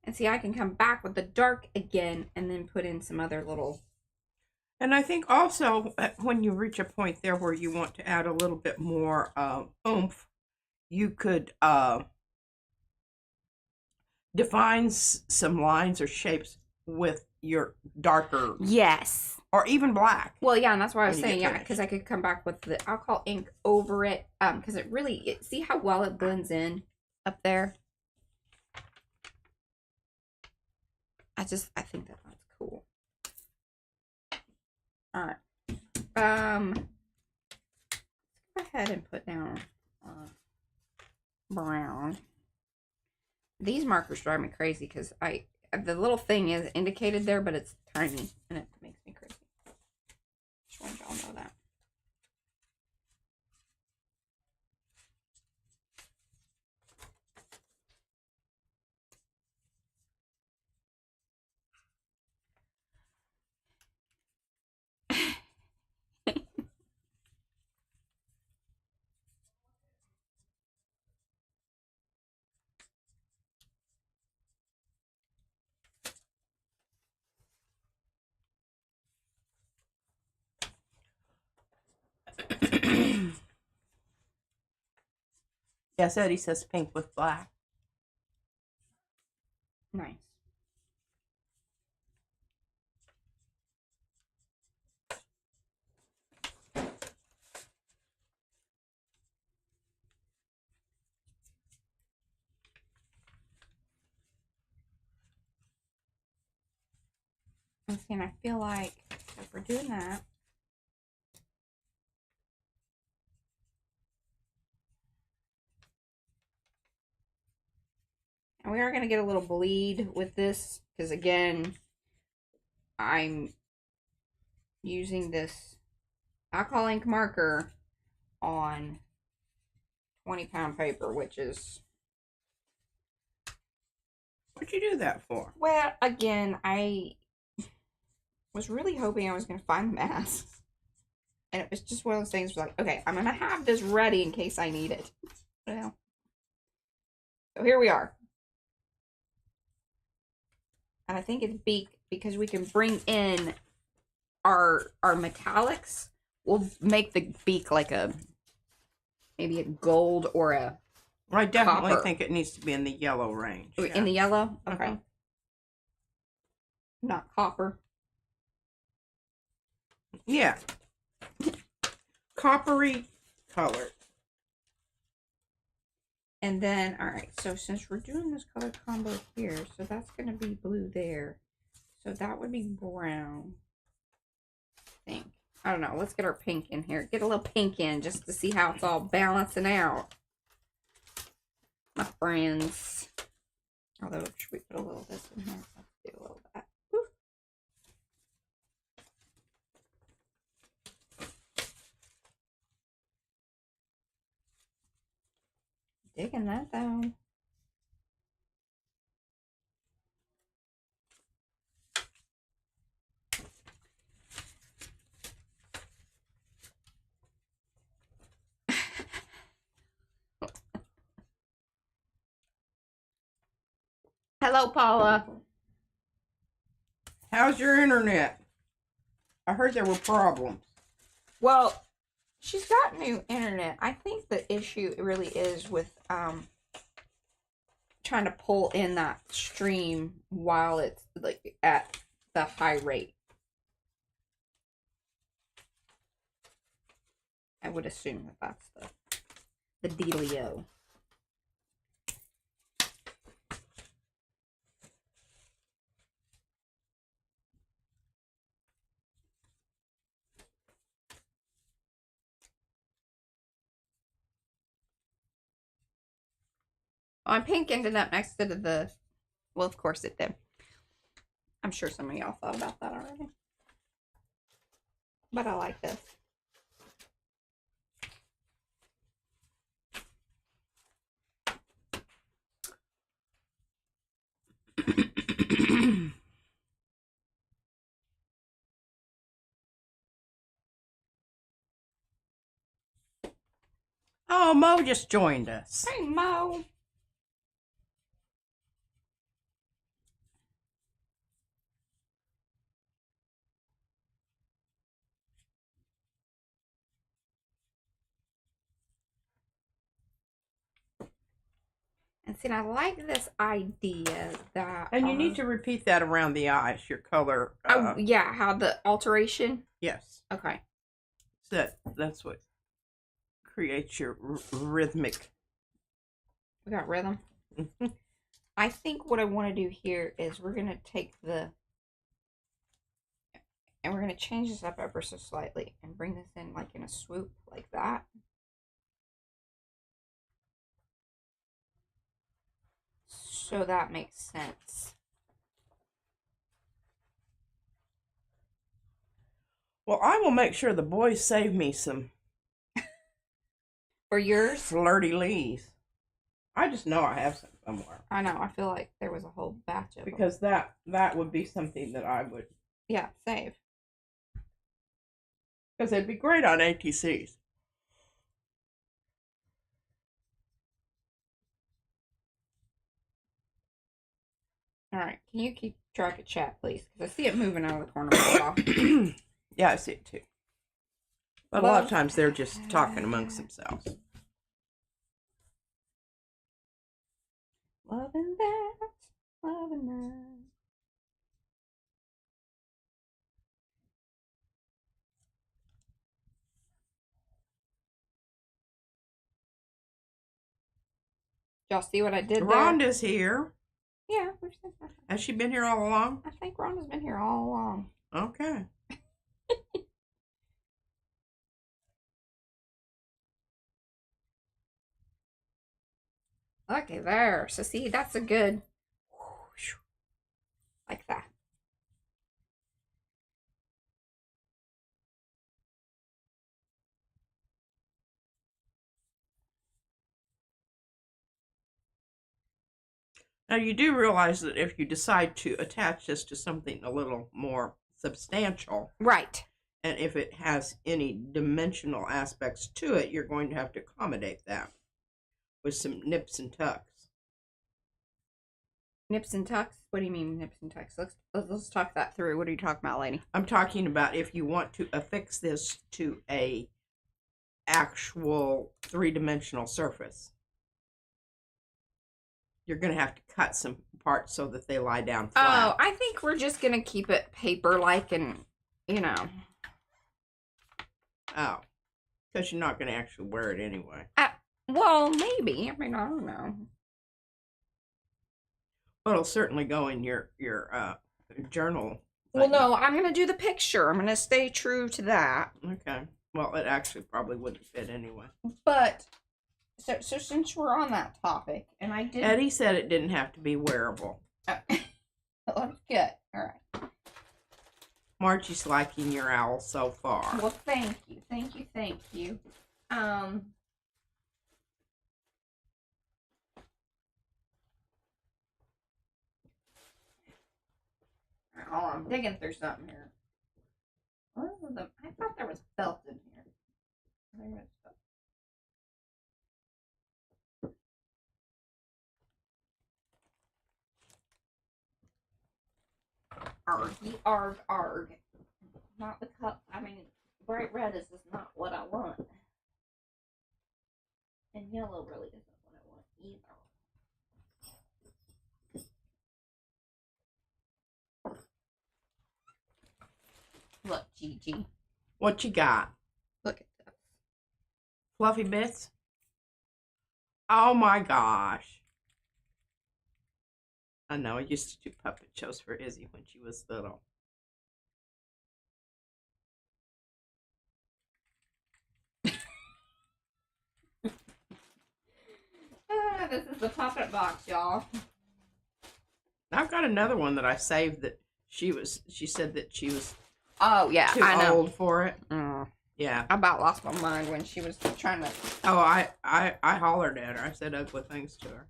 And see, I can come back with the dark again and then put in some other little... And I think also when you reach a point there where you want to add a little bit more oomph, you could define some lines or shapes with your darker... Yes. Or even black. Well, yeah, and that's why I was saying, yeah, because I could come back with the alcohol ink over it, because it really, see how well it blends in up there? I think that that's cool. All right. Let's go ahead and put down brown. These markers drive me crazy because the little thing is indicated there, but it's tiny, and it makes me crazy. Just want y'all to know that. Yes, Eddie says pink with black. Nice. And I feel like if we're doing that, and we are going to get a little bleed with this, because again, I'm using this alcohol ink marker on 20-pound paper, which is... What'd you do that for? Well, again, I was really hoping I was going to find the masks. And it was just one of those things where like, okay, I'm going to have this ready in case I need it. Well, so here we are. And I think it's because we can bring in our metallics will make the beak like maybe a gold or a I definitely copper. think it needs to be in the yellow range. In Yeah. the yellow? Okay. Not copper. Yeah. Coppery color. And then, all right, so since we're doing this color combo here, so that's going to be blue there. So that would be brown, I think. I don't know. Let's get our pink in here. Get a little pink in just to see how it's all balancing out. My friends. Although, should we put a little of this in here? Let's do a little of that. Woo. Digging that though. Hello, Paula. How's your internet? I heard there were problems. Well, she's got new internet. I think the issue really is with trying to pull in that stream while it's like at the high rate. I would assume that that's the dealio. My pink ended up next to the, well, of course it did. I'm sure some of y'all thought about that already. But I like this. Oh, Mo just joined us. Hey, Mo. And see, I like this idea that... And you need to repeat that around the eyes, your color. oh, yeah, how the alteration? Yes. Okay. So that's what creates your rhythmic. We got rhythm. I think what I want to do here is we're going to take and we're going to change this up ever so slightly and bring this in like in a swoop like that. So that makes sense. Well, I will make sure the boys save me some. For yours? Flirty leaves. I just know I have some somewhere. I know. I feel like there was a whole batch of because them. that would be something that I would. Yeah, save. Because it'd be great on ATCs. All right. Can you keep track of chat, please? Because I see it moving out of the corner of my eye. Yeah, I see it too. But a lot of times they're just talking amongst themselves. Loving that. Loving that. Y'all see what I did there? Rhonda's here. Yeah, we've seen that. Has she been here all along? I think Rhonda's been here all along. Okay. Okay, there. So see, that's a good, like that. Now you do realize that if you decide to attach this to something a little more substantial, Right. and if it has any dimensional aspects to it, you're going to have to accommodate that with some nips and tucks. Nips and tucks? What do you mean nips and tucks? Let's talk that through. What are you talking about, lady? I'm talking about if you want to affix this to a actual 3-dimensional surface. You're going to have to cut some parts so that they lie down flat. Oh, I think we're just going to keep it paper-like and, you know. Oh. Because you're not going to actually wear it anyway. Well, maybe. I mean, I don't know. Well, it'll certainly go in your journal. Well, no, I'm going to do the picture. I'm going to stay true to that. Okay. Well, it actually probably wouldn't fit anyway. But, so since we're on that topic, and I did... Eddie said it didn't have to be wearable. Oh, good. All right. Margie's liking your owl so far. Well, thank you. Thank you. Thank you. Oh, I'm digging through something here. I thought there was felt in here. Argy, arg, arg. Not the cup. I mean, bright red is just not what I want. And yellow really isn't what I want either. Look, Gigi. What you got? Look at this. Fluffy bits? Oh my gosh. I know, I used to do puppet shows for Izzy when she was little. This is the puppet box, y'all. I've got another one that I saved that she said that she was Oh, yeah, too I know. old for it. Mm. Yeah. I about lost my mind when she was trying to... Oh, I hollered at her. I said ugly things to her.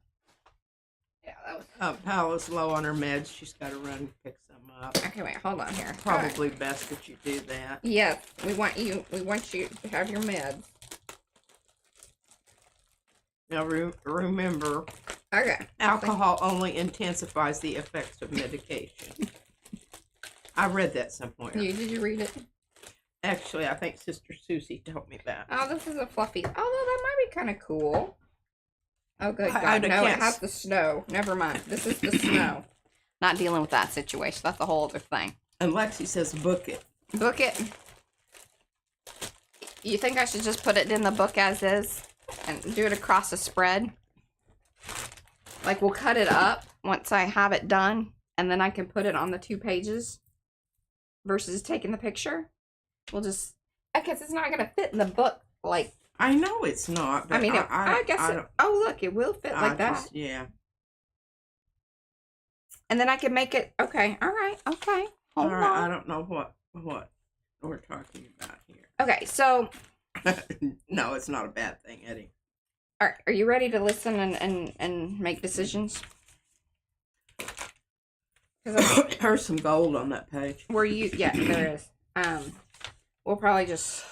Yeah, that was... Paula's low on her meds. She's got to run and pick some up. Okay, wait, hold on here. Probably best that you do that. Yes, we want you to have your meds. Now remember, Okay. alcohol only intensifies the effects of medication. I read that somewhere. Did you read it? Actually, I think Sister Susie told me that. Oh, this is a fluffy. Although that might be kind of cool. Oh, good God. I No, it can't has the snow. Never mind. This is the snow. Not dealing with that situation. That's a whole other thing. And Lexi says book it. Book it. You think I should just put it in the book as is and do it across a spread? Like, we'll cut it up once I have it done, and then I can put it on the 2 pages versus taking the picture. We'll just... Because it's not going to fit in the book, like... I know it's not, but I mean, I guess... oh, look, it will fit like that. Yeah. And then I can make it... Okay, all right, okay. Hold on. I don't know what we're talking about here. Okay, so... No, it's not a bad thing, Eddie. All right, are you ready to listen and make decisions? There's some gold on that page. Yeah, there is. We'll probably just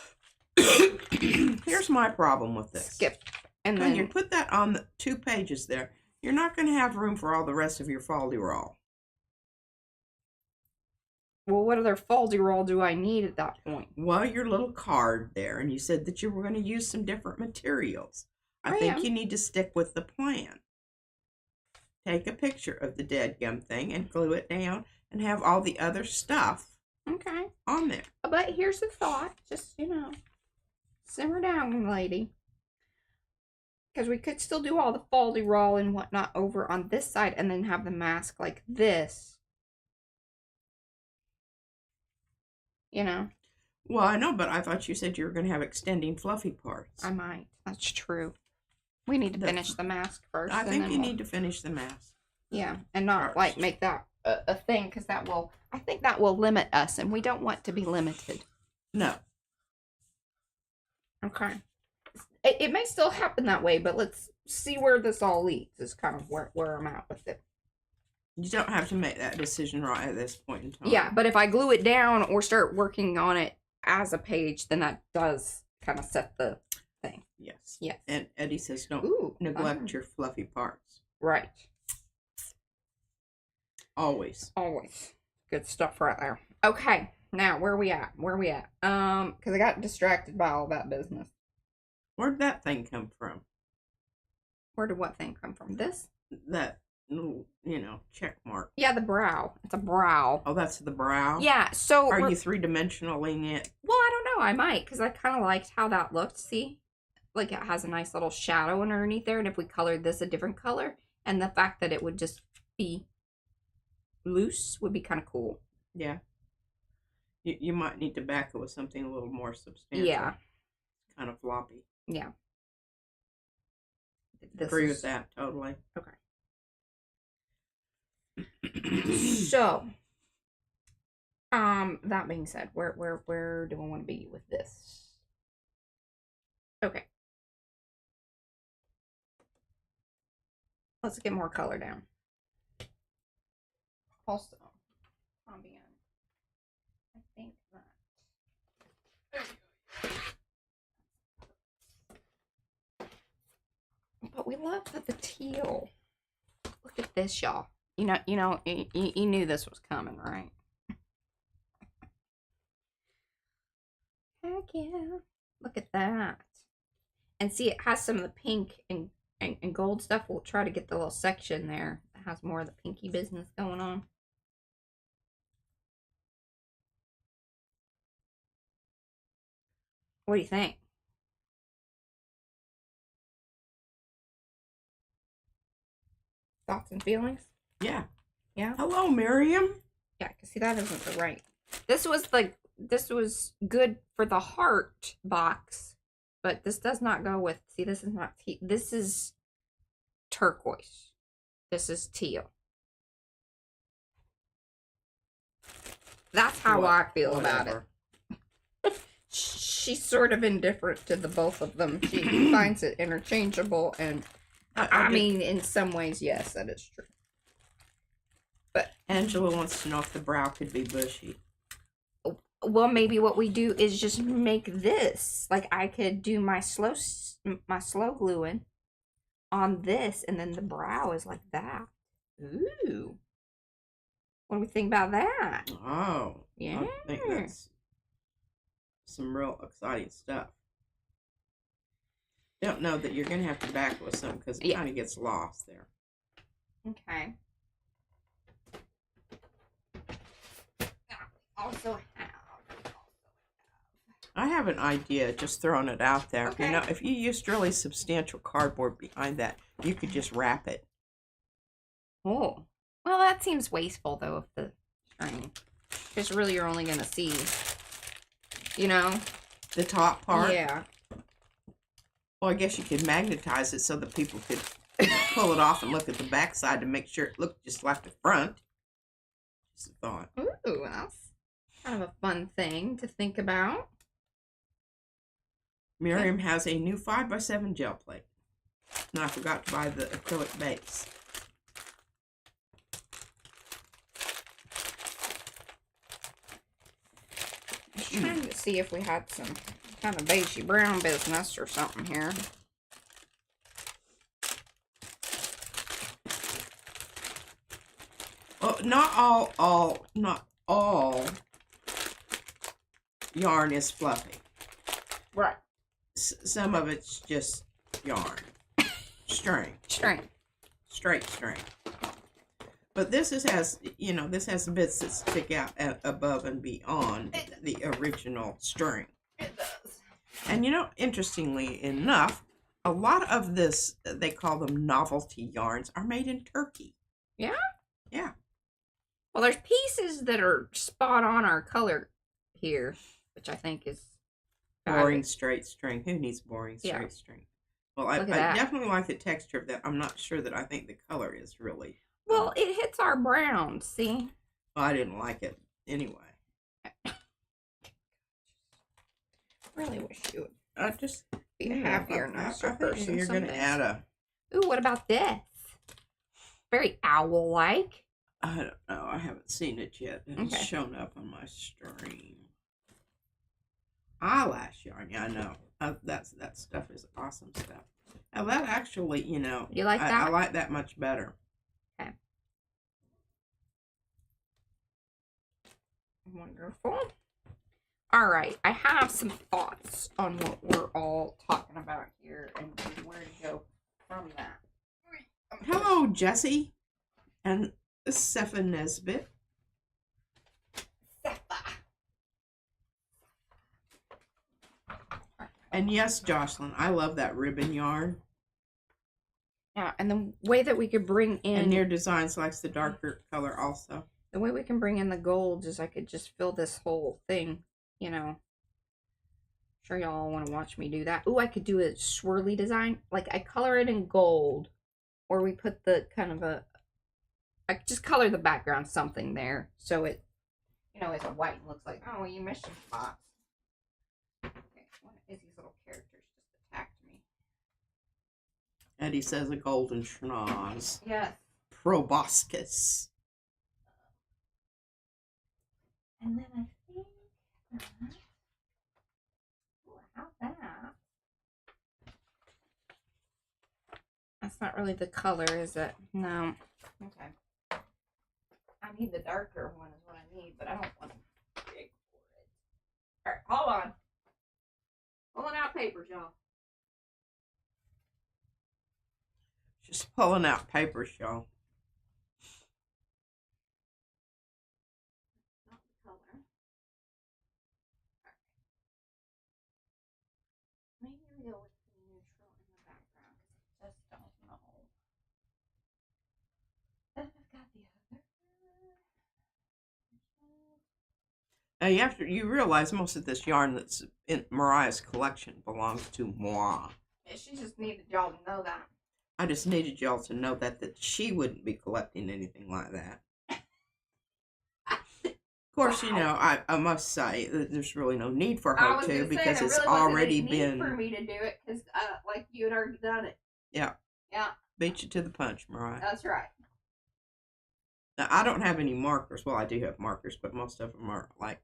Here's my problem with this. skip. And When then you put that on the 2 pages there, you're not going to have room for all the rest of your folderol. well, what other folderol do I need at that point? Well, your little card there, and you said that you were going to use some different materials. I think you need to stick with the plan. Take a picture of the dadgum thing and glue it down and have all the other stuff Okay. on there. But here's the thought. Just, simmer down, lady. Because we could still do all the folderol and whatnot over on this side and then have the mask like this. Well, I know, but I thought you said you were going to have extending fluffy parts. I might. That's true. We need to finish the mask first. I think you need to finish the mask. Yeah, and not like make that a thing, because I think that will limit us, and we don't want to be limited. No. Okay. It may still happen that way, but let's see where this all leads, is kind of where I'm at with it. You don't have to make that decision right at this point in time. Yeah, but if I glue it down or start working on it as a page, then that does kind of set the thing. Yes. Yes. And Eddie says don't Ooh, neglect your fluffy parts. Right. Always. Always. Good stuff right there. Okay. Now, where we at? Because I got distracted by all that business. Where'd that thing come from? Where did what thing come from? This? That little, check mark. Yeah, the brow. It's a brow. Oh, that's the brow? Yeah, so... Are you three-dimensionaling it? Well, I don't know. I might, because I kind of liked how that looked. See? Like, it has a nice little shadow underneath there, and if we colored this a different color, and the fact that it would just be loose would be kind of cool. Yeah. You might need to back it with something a little more substantial. Yeah. Kind of floppy. Yeah. Agree with that, totally. Okay. So, that being said, where do I want to be with this? Okay. Let's get more color down. Also, ambient. I think that. But we love the teal. Look at this, y'all. You knew this was coming, right? Heck yeah. Look at that. And see, it has some of the pink and gold stuff. We'll try to get the little section there that has more of the pinky business going on. What do you think? Thoughts and feelings? Yeah. Yeah? Hello, Miriam. Yeah, because see, that isn't the right. This was good for the heart box, but this does not go with, see, this is not, this is turquoise. This is teal. That's how I feel about it. She's sort of indifferent to the both of them. She finds it interchangeable, and I mean, in some ways, yes, that is true. But Angela wants to know if the brow could be bushy. Well, maybe what we do is just make this. Like, I could do my slow gluing on this, and then the brow is like that. Ooh. What do we think about that? Oh. Yeah. I think that's some real exciting stuff. Don't know that you're going to have to back it with some because it kind of gets lost there. Okay. Also have. I have an idea, just throwing it out there. Okay. If you used really substantial cardboard behind that, you could just wrap it. Oh. Well, that seems wasteful, though, of the string. Because really you're only going to see, the top part? Yeah. Well, I guess you could magnetize it so that people could pull it off and look at the back side to make sure it looked just like the front. Just a thought. Ooh, that's kind of a fun thing to think about. Miriam has a new 5x7 gel plate. And I forgot to buy the acrylic base. I was trying to see if we had some kind of beigey brown business or something here. Well, not all yarn is fluffy. Right. Some of it's just yarn. String. Straight string. But this has bits that stick out above and beyond the original string. It does. And interestingly enough, a lot of this, they call them novelty yarns, are made in Turkey. Yeah? Yeah. Well, there's pieces that are spot on our color here, which I think is boring straight string. Who needs boring straight string? Well, I definitely like the texture of that. I'm not sure that I think the color is really... Well, it hits our brown, see? Well, I didn't like it anyway. Really wish you would just be a happier, nicer person. You're going to add a... Ooh, what about this? Very owl-like. I don't know. I haven't seen it yet. It's shown up on my stream. Eyelash yarn. Yeah, I know. That stuff is awesome stuff. Now that actually, you like that? I like that much better. Okay. Wonderful. All right, I have some thoughts on what we're all talking about here and where to go from that. Hello, Jesse and Sepha Nesbit. And yes, Jocelyn, I love that ribbon yarn. Yeah, and the way that we could bring in... And Near Designs likes the darker color also. The way we can bring in the gold is I could just fill this whole thing, you know. I'm sure y'all want to watch me do that. Ooh, I could do a swirly design. Like, I color it in gold. Or we put the kind of a... I could just color the background something there. So it, you know, it's a white and looks like, oh, you missed some spots. Okay, one of Izzy's little characters just attacked me. Eddie says a golden schnoz. Yes. Proboscis. And then I think how's that? That's not really the color, is it? No. Okay. I need the darker one is what I need, but I don't want to big for it. Alright, hold on. Pulling out papers, y'all. Just pulling out papers, y'all. Maybe we'll go with the neutral in the background because I just don't know. Then I've got the other. You realize most of this yarn that's in Mariah's collection belongs to moi. Yeah, she just needed y'all to know that. I just needed y'all to know that she wouldn't be collecting anything like that. Of course, wow. You know, I must say that there's really no need for her to because it's already been. For me to do it because, like, you had already done it. Yeah. Yeah. Beat you to the punch, Mariah. That's right. Now, I don't have any markers. Well, I do have markers, but most of them are like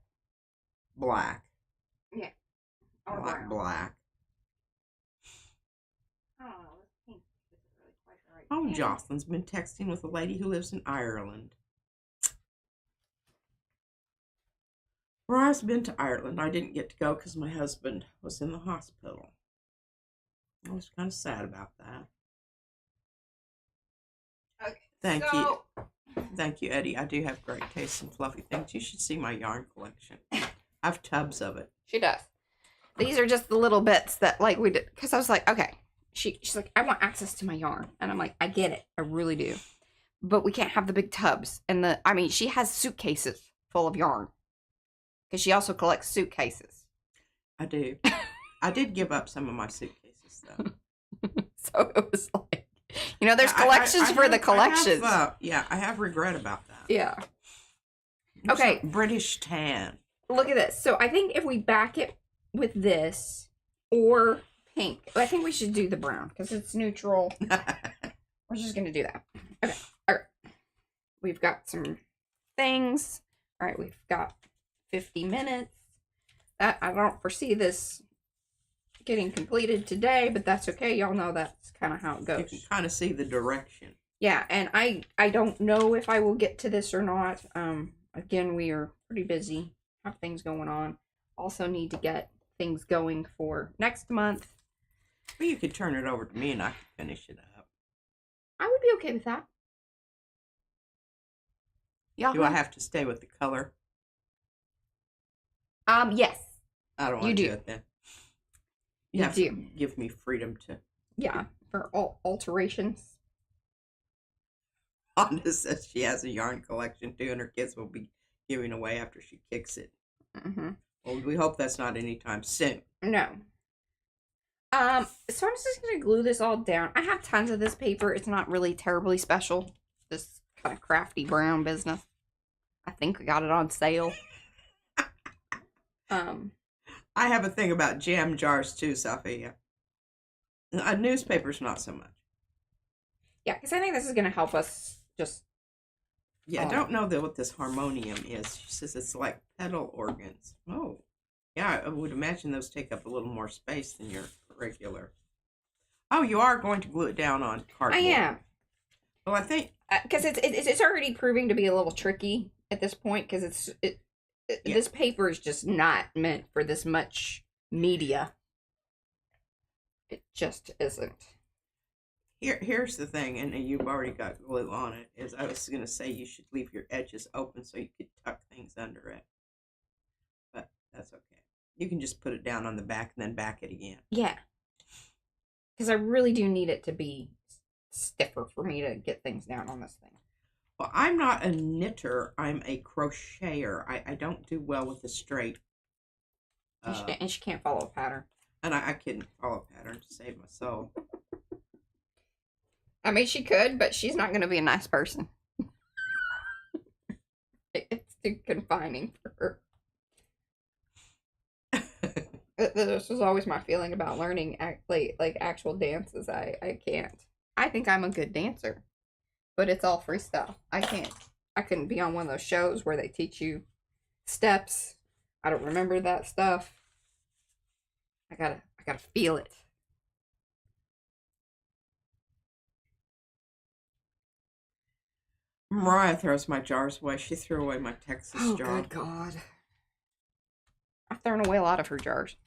black. Yeah. Or like black. I don't know. This pink isn't really quite the right. Oh, Jocelyn's been texting with a lady who lives in Ireland. Mariah's been to Ireland. I didn't get to go because my husband was in the hospital. I was kind of sad about that. Okay. Thank you. Thank you, Eddie. I do have great taste in fluffy things. You should see my yarn collection. I have tubs of it. She does. These are just the little bits that, like, we did. Because I was like, okay. She's like, I want access to my yarn. And I'm like, I get it. I really do. But we can't have the big tubs. And she has suitcases full of yarn. Because she also collects suitcases. I do. I did give up some of my suitcases, though. So it was like, you know, there's collections for the collections. I have regret about that. Yeah. Okay. British tan. Look at this. So I think if we back it with this or pink, I think we should do the brown because it's neutral. We're just going to do that. Okay. All right. We've got some things. All right. We've got 50 minutes. I don't foresee this getting completed today, but that's okay. Y'all know that's kind of how it goes. You can kind of see the direction. Yeah, and I don't know if I will get to this or not. Again, we are pretty busy. Have things going on. Also need to get things going for next month. Well, you could turn it over to me and I could finish it up. I would be okay with that. Yeah. Do I have to stay with the color? Yes. I don't want to do it then. You have to give me freedom to. Yeah, for alterations. Wanda says she has a yarn collection too, and her kids will be giving away after she kicks it. Mm-hmm. Well, we hope that's not anytime soon. No. So I'm just going to glue this all down. I have tons of this paper. It's not really terribly special. This kind of crafty brown business. I think we got it on sale. I have a thing about jam jars too, Sophia. Newspapers, not so much. Yeah, because I think this is going to help us just... Yeah, I don't know what this harmonium is. She says it's like pedal organs. Oh, yeah, I would imagine those take up a little more space than your regular. Oh, you are going to glue it down on cardboard. I am. Well, I think... Because it's already proving to be a little tricky at this point, because This paper is just not meant for this much media. It just isn't. Here's the thing, and you've already got glue on it, is I was going to say you should leave your edges open so you could tuck things under it. But that's okay. You can just put it down on the back and then back it again. Yeah. Because I really do need it to be stiffer for me to get things down on this thing. Well, I'm not a knitter. I'm a crocheter. I don't do well with the straight. And she can't follow a pattern. And I couldn't follow a pattern to save my soul. I mean, she could, but she's not going to be a nice person. It's too confining for her. This was always my feeling about learning like actual dances. I can't. I think I'm a good dancer, but it's all freestyle. I couldn't be on one of those shows where they teach you steps. I don't remember that stuff. I gotta feel it. Mariah throws my jars away. She threw away my Texas jar. Oh, good God. I've thrown away a lot of her jars.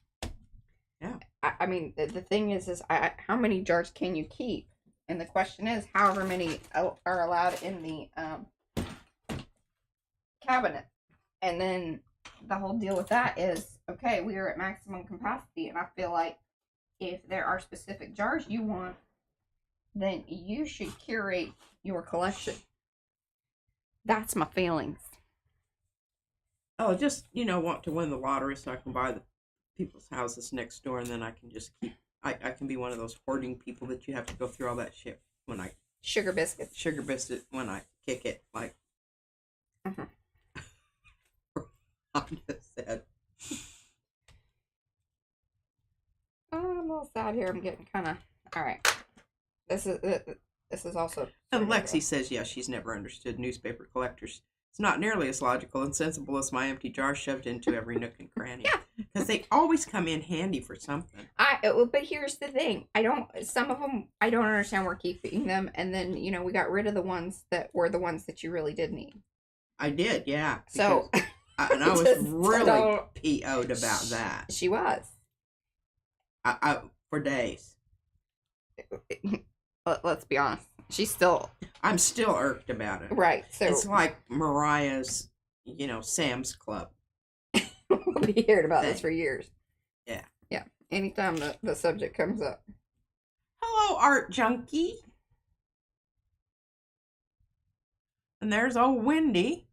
Yeah. I mean, the thing is how many jars can you keep? And the question is, however many are allowed in the cabinet. And then the whole deal with that is, okay, we are at maximum capacity, and I feel like if there are specific jars you want, then you should curate your collection. That's my feelings. Oh, just, want to win the lottery so I can buy the people's houses next door, and then I can just keep, I can be one of those hoarding people that you have to go through all that shit when I... Sugar biscuit when I kick it, like... Mm-hmm. I just said. I'm a little sad here. I'm getting kind of... All right. This is also... And Lexi says, yeah, she's never understood newspaper collectors. It's not nearly as logical and sensible as my empty jar shoved into every nook and cranny. Yeah. Because they always come in handy for something. But here's the thing. Some of them, I don't understand we're keeping them. And then, we got rid of the ones that were the ones that you really did need. I did, yeah. So... and I was really PO'd about that. She was. For days. Let's be honest. She's still... I'm still irked about it. Right. So it's like Mariah's, Sam's Club. We'll be hearing about this for years. Yeah. Yeah. Anytime the subject comes up. Hello, Art Junkie. And there's old Wendy.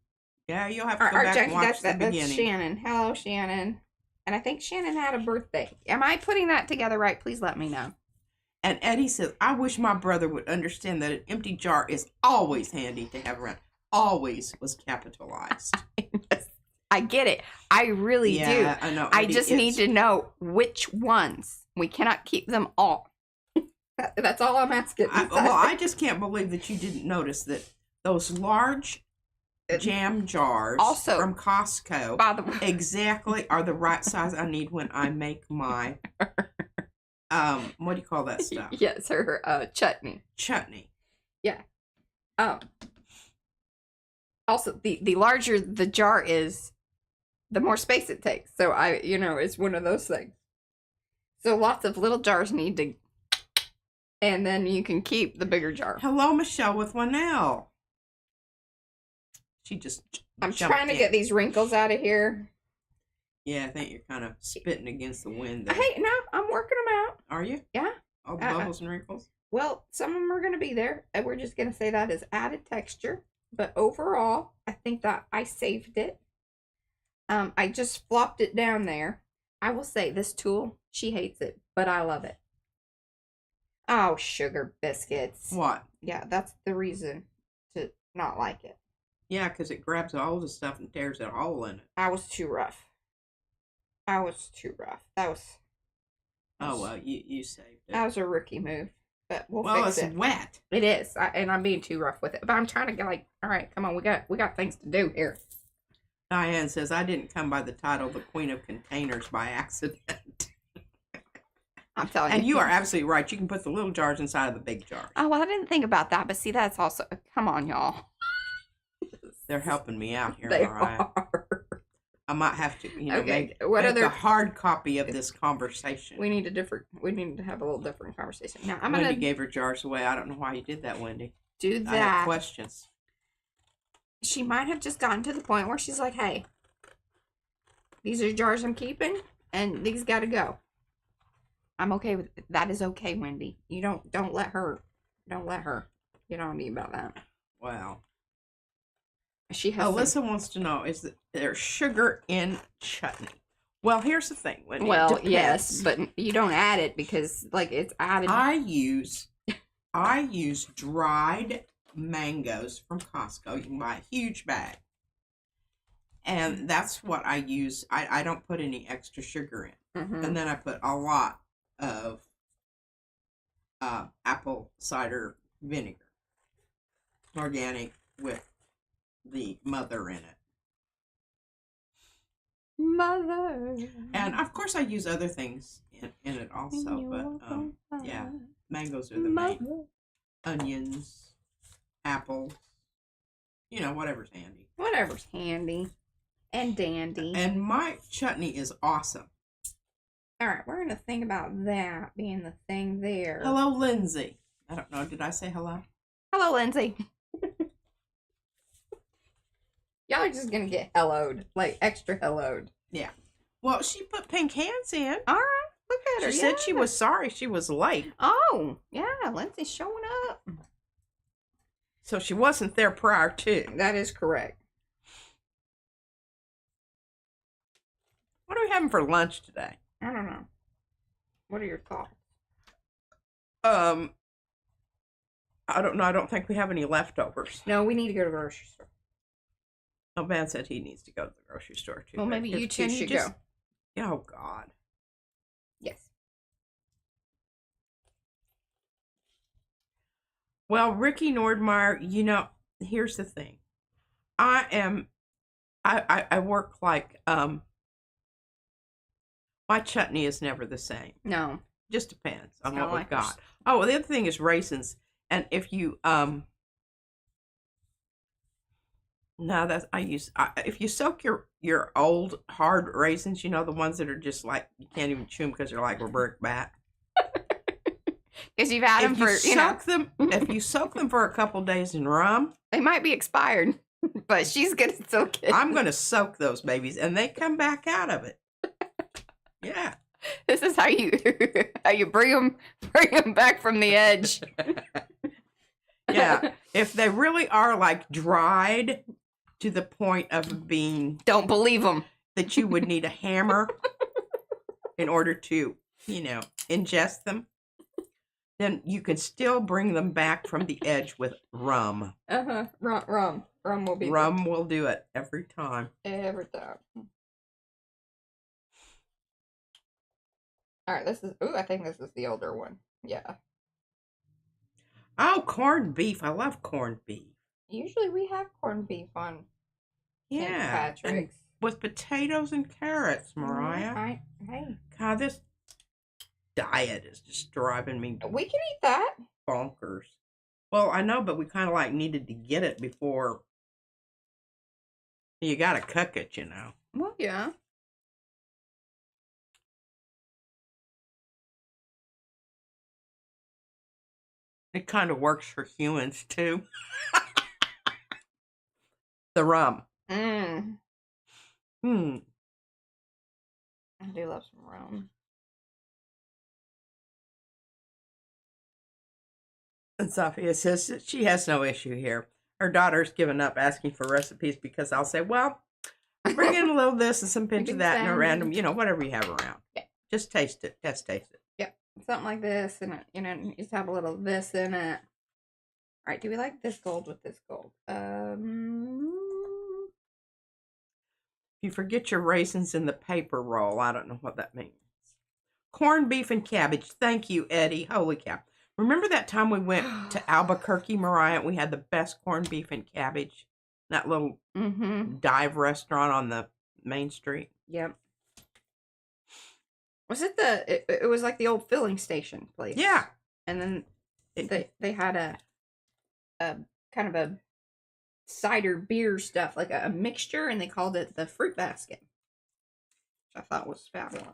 Yeah, you'll have to go back and watch the beginning. That's Shannon. Hello, Shannon. And I think Shannon had a birthday. Am I putting that together right? Please let me know. And Eddie says, I wish my brother would understand that an empty jar is always handy to have around. Always was capitalized. I get it. I really do. I know. I just need to know which ones. We cannot keep them all. That's all I'm asking. I just can't believe that you didn't notice that those large jam jars also from Costco, by the way, exactly are the right size I need when I make my what do you call that stuff? Yes, her chutney. Yeah. Also, the larger the jar is, the more space it takes. So it's one of those things. So lots of little jars need to, and then you can keep the bigger jar. Hello, Michelle with 1L. I'm trying to get these wrinkles out of here. Yeah, I think you're kind of spitting against the wind there. Hey, no, I'm working them out. Are you? Yeah. All the bubbles and wrinkles? Well, some of them are going to be there. And we're just going to say that as added texture. But overall, I think that I saved it. I just flopped it down there. I will say this tool, she hates it, but I love it. Oh, sugar biscuits. What? Yeah, that's the reason to not like it. Yeah, because it grabs all the stuff and tears a hole in it. I was too rough. That was... Oh, well, you saved it. That was a rookie move. But we'll fix it. Well, it's wet. It is. And I'm being too rough with it. But I'm trying to get all right, come on, we got things to do here. Diane says, I didn't come by the title The Queen of Containers by accident. I'm telling you. And you are absolutely right. You can put the little jars inside of the big jars. Oh, well, I didn't think about that. But see, that's also... Come on, y'all. They're helping me out here, They Mariah. are. I might have to, Okay, make a hard copy of this conversation. We need to have a little different conversation. Now, Wendy gave her jars away. I don't know why you did that, Wendy. Do that. I have questions. She might have just gotten to the point where she's like, hey, these are jars I'm keeping, and these got to go. I'm okay with it. That is okay, Wendy. You don't let her get on me about that. Wow. She has Alyssa wants to know, is there sugar in chutney? Well, here's the thing, Wendy. Well, yes, but you don't add it because, like, it's added. I use dried mangoes from Costco. You can buy a huge bag. And that's what I use. I don't put any extra sugar in. Mm-hmm. And then I put a lot of apple cider vinegar. Organic with the mother in it. Mother. And of course I use other things in it also, but yeah, mangoes are the main. Onions, apples, whatever's handy. Whatever's handy and dandy. And my chutney is awesome. All right, we're going to think about that being the thing there. Hello, Lindsay. I don't know, did I say hello? Hello, Lindsay. Y'all are just going to get helloed, like extra helloed. Yeah. Well, she put pink hands in. All right, look at her. She said she was sorry she was late. Oh, yeah, Lindsay's showing up. So she wasn't there prior to. That is correct. What are we having for lunch today? I don't know. What are your thoughts? I don't know. I don't think we have any leftovers. No, we need to go to the grocery store. Oh, Ben said he needs to go to the grocery store too. Well, maybe you two should go. Oh, God. Yes. Well, Ricky Nordmeyer, here's the thing. I work like, my chutney is never the same. No. Just depends on what we've got. Oh, well, the other thing is raisins. And if you, if you soak your old hard raisins, the ones that are just like, you can't even chew them because they're like a brick bat. Because you've had them for, if you soak them for a couple days in rum. They might be expired, but she's going to soak it. I'm going to soak those babies, and they come back out of it. Yeah. This is how you bring them back from the edge. Yeah. If they really are like dried to the point of being... Don't believe them. That you would need a hammer in order to, ingest them. Then you can still bring them back from the edge with rum. Uh-huh. Rum. Rum will be Rum will do it every time. Every time. All right, I think this is the older one. Yeah. Oh, corned beef. I love corned beef. Usually we have corned beef on St. Yeah. Patrick's. With potatoes and carrots, Mariah. Hey. God, this diet is just driving me We can eat that. bonkers. Well, I know, but we kind of like needed to get it before. You got to cook it, Well, yeah. It kind of works for humans, too. The rum. I do love some rum. And Sophia says that she has no issue here. Her daughter's given up asking for recipes because I'll say, well, bring in a little of this and some pinch of that and a random, whatever you have around. Yeah. Just taste it. Just taste it. Yeah. Something like this, and just have a little of this in it. All right, do we like this gold with this gold? If you forget your raisins in the paper roll, I don't know what that means. Corned beef and cabbage. Thank you, Eddie. Holy cow. Remember that time we went to Albuquerque, Mariah, and we had the best corned beef and cabbage? That little dive restaurant on the main street? Yep. Was it it was like the old filling station place. Yeah. And then they had a kind of a cider beer stuff, like a mixture, and they called it the fruit basket. I thought was fabulous.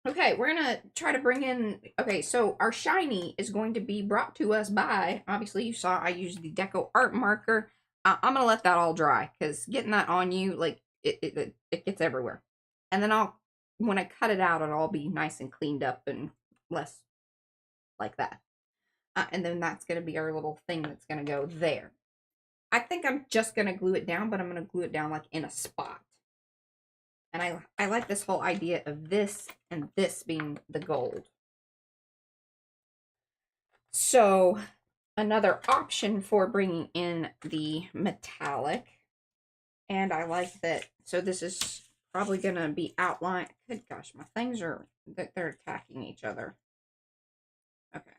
Okay, we're gonna try to bring in, okay, so our shiny is going to be brought to us by, obviously you saw I used the Deco Art marker. I'm gonna let that all dry, because getting that on you, like, it gets everywhere. And then when I cut it out, it'll all be nice and cleaned up and less like that. And then that's gonna be our little thing that's gonna go there. I think I'm just gonna glue it down, but I'm gonna glue it down like in a spot. And I like this whole idea of this and this being the gold. So another option for bringing in the metallic. And I like that. So this is probably going to be outlined. Good gosh, my things are, they're attacking each other. Okay.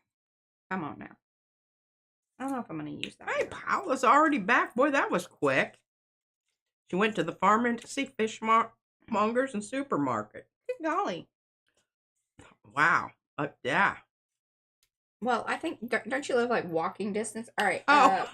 Come on now. I don't know if I'm going to use that. Hey, Paula's already back. Boy, that was quick. She went to the farm to see fishmongers and supermarket. Good golly. Wow. Yeah. Well, I think, don't you live like walking distance? All right. Oh,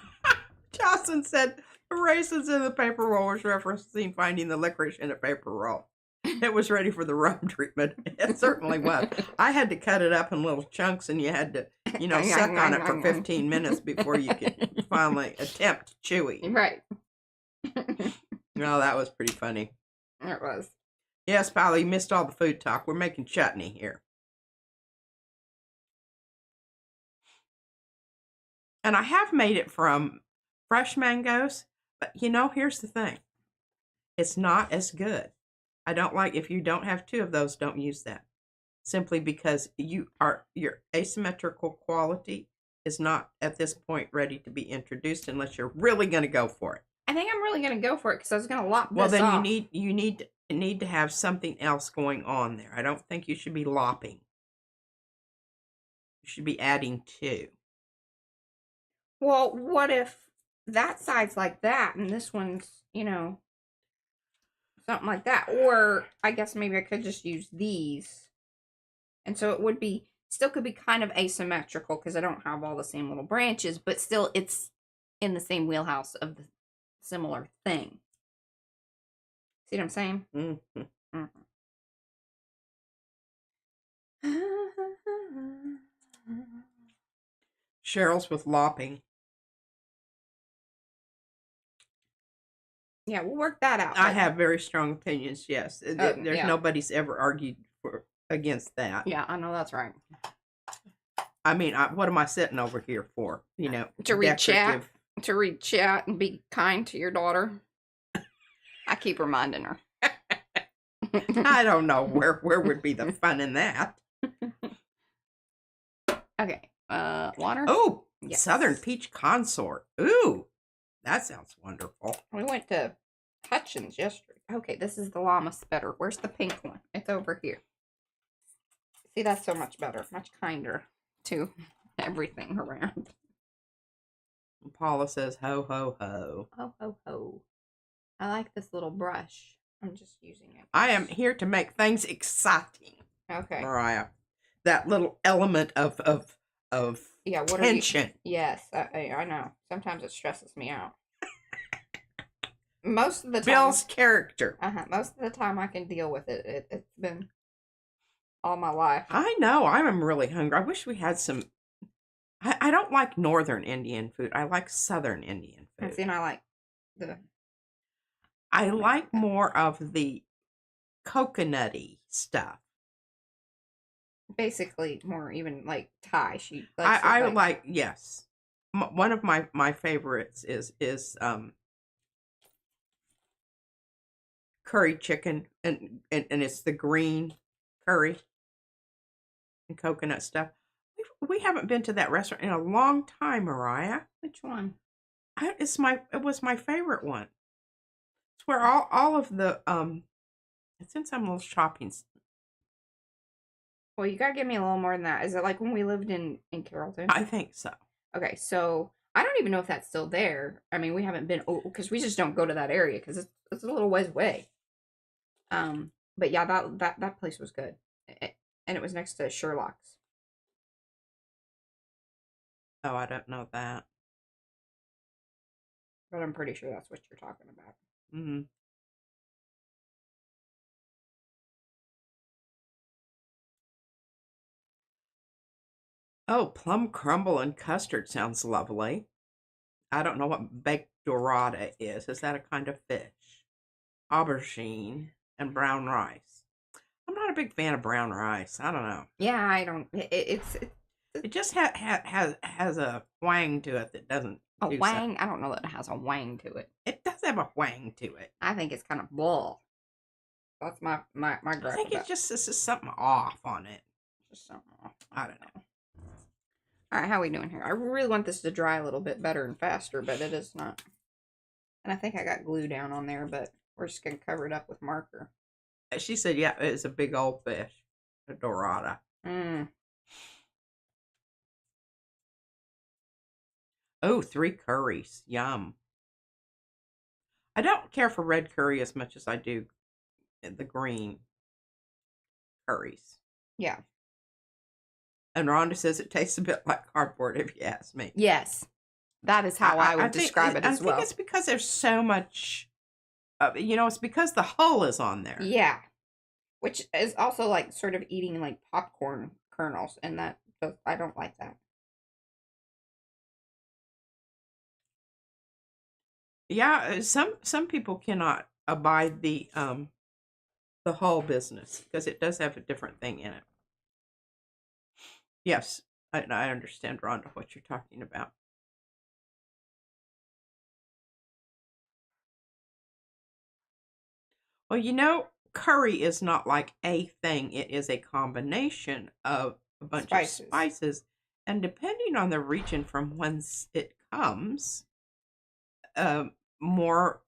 Jocelyn said the raisins in the paper roll was referencing finding the licorice in a paper roll. It was ready for the rum treatment. It certainly was. I had to cut it up in little chunks, and you had to, suck on it for 15 minutes before you could finally attempt chewing. Right. No, that was pretty funny. It was. Yes, Paula, you missed all the food talk. We're making chutney here. And I have made it from fresh mangoes, but here's the thing. It's not as good. I don't like, if you don't have 2 of those, don't use that. Simply because your asymmetrical quality is not at this point ready to be introduced unless you're really going to go for it. I think I'm really going to go for it because I was going to lop this off. Well, then off. you need to have something else going on there. I don't think you should be lopping. You should be adding 2. Well, what if that side's like that and this one's, something like that? Or I guess maybe I could just use these. And so it would be, still could be kind of asymmetrical because I don't have all the same little branches, but still it's in the same wheelhouse of the similar thing. See what I'm saying? Mm-hmm. Cheryl's with lopping. Yeah, we'll work that out. I have very strong opinions, yes. There's nobody's ever argued against that. Yeah, I know that's right. I mean, what am I sitting over here for? To read chat. To read chat and be kind to your daughter. I keep reminding her. I don't know where would be the fun in that. Okay. Water? Oh, yes. Southern Peach Consort. Ooh, that sounds wonderful. We went to Hutchins yesterday. Okay, this is the llama spreader. Where's the pink one? It's over here. See, that's so much better. Much kinder to everything around. Paula says, ho, ho, ho. Ho, ho, ho. I like this little brush. I'm just using it. I am here to make things exciting. Okay. Mariah. That little element of tension. Yes, I know. Sometimes it stresses me out. Most of the time. Bill's character. Most of the time I can deal with it. It's been all my life. I know. I'm really hungry. I wish we had some. I don't like Northern Indian food. I like Southern Indian food. See, and I like the. I like more of the coconutty stuff. Basically, more even like Thai. She likes I like yes. One of my favorites is curry chicken and it's the green curry and coconut stuff. We haven't been to that restaurant in a long time, Mariah. Which one? It was my favorite one. It's where all of the it's in some little shopping. Well, you gotta give me a little more than that. Is it like when we lived in Carrollton? I think so. Okay, so I don't even know if that's still there. I mean, we haven't been because we just don't go to that area because it's a little ways away. But yeah, that place was good, and it was next to Sherlock's. Oh, I don't know that. But I'm pretty sure that's what you're talking about. Mm-hmm. Oh, plum crumble and custard sounds lovely. I don't know what baked dorada is. Is that a kind of fish? Aubergine and brown rice. I'm not a big fan of brown rice. I don't know. Yeah, I don't. It just has a wang to it that doesn't. A wang? I don't know that it has a wang to it. It does have a wang to it. I think it's kind of blah. That's my gripe. I think it's just this is something off on it. Just something off. I don't know. All right, how are we doing here? I really want this to dry a little bit better and faster, but it is not. And I think I got glue down on there, but we're just gonna cover it up with marker. She said, "Yeah, it's a big old fish, a dorada." Oh, 3 curries. Yum. I don't care for red curry as much as I do the green curries. Yeah. And Rhonda says it tastes a bit like cardboard, if you ask me. Yes. That is how I would describe it as well. I think it's because there's so much, it's because the hull is on there. Yeah. Which is also like sort of eating like popcorn kernels, and I don't like that. Yeah, some people cannot abide the hull business because it does have a different thing in it. Yes, I understand, Rhonda, what you're talking about. Well, curry is not like a thing. It is a combination of a bunch of spices. And depending on the region from whence it comes, more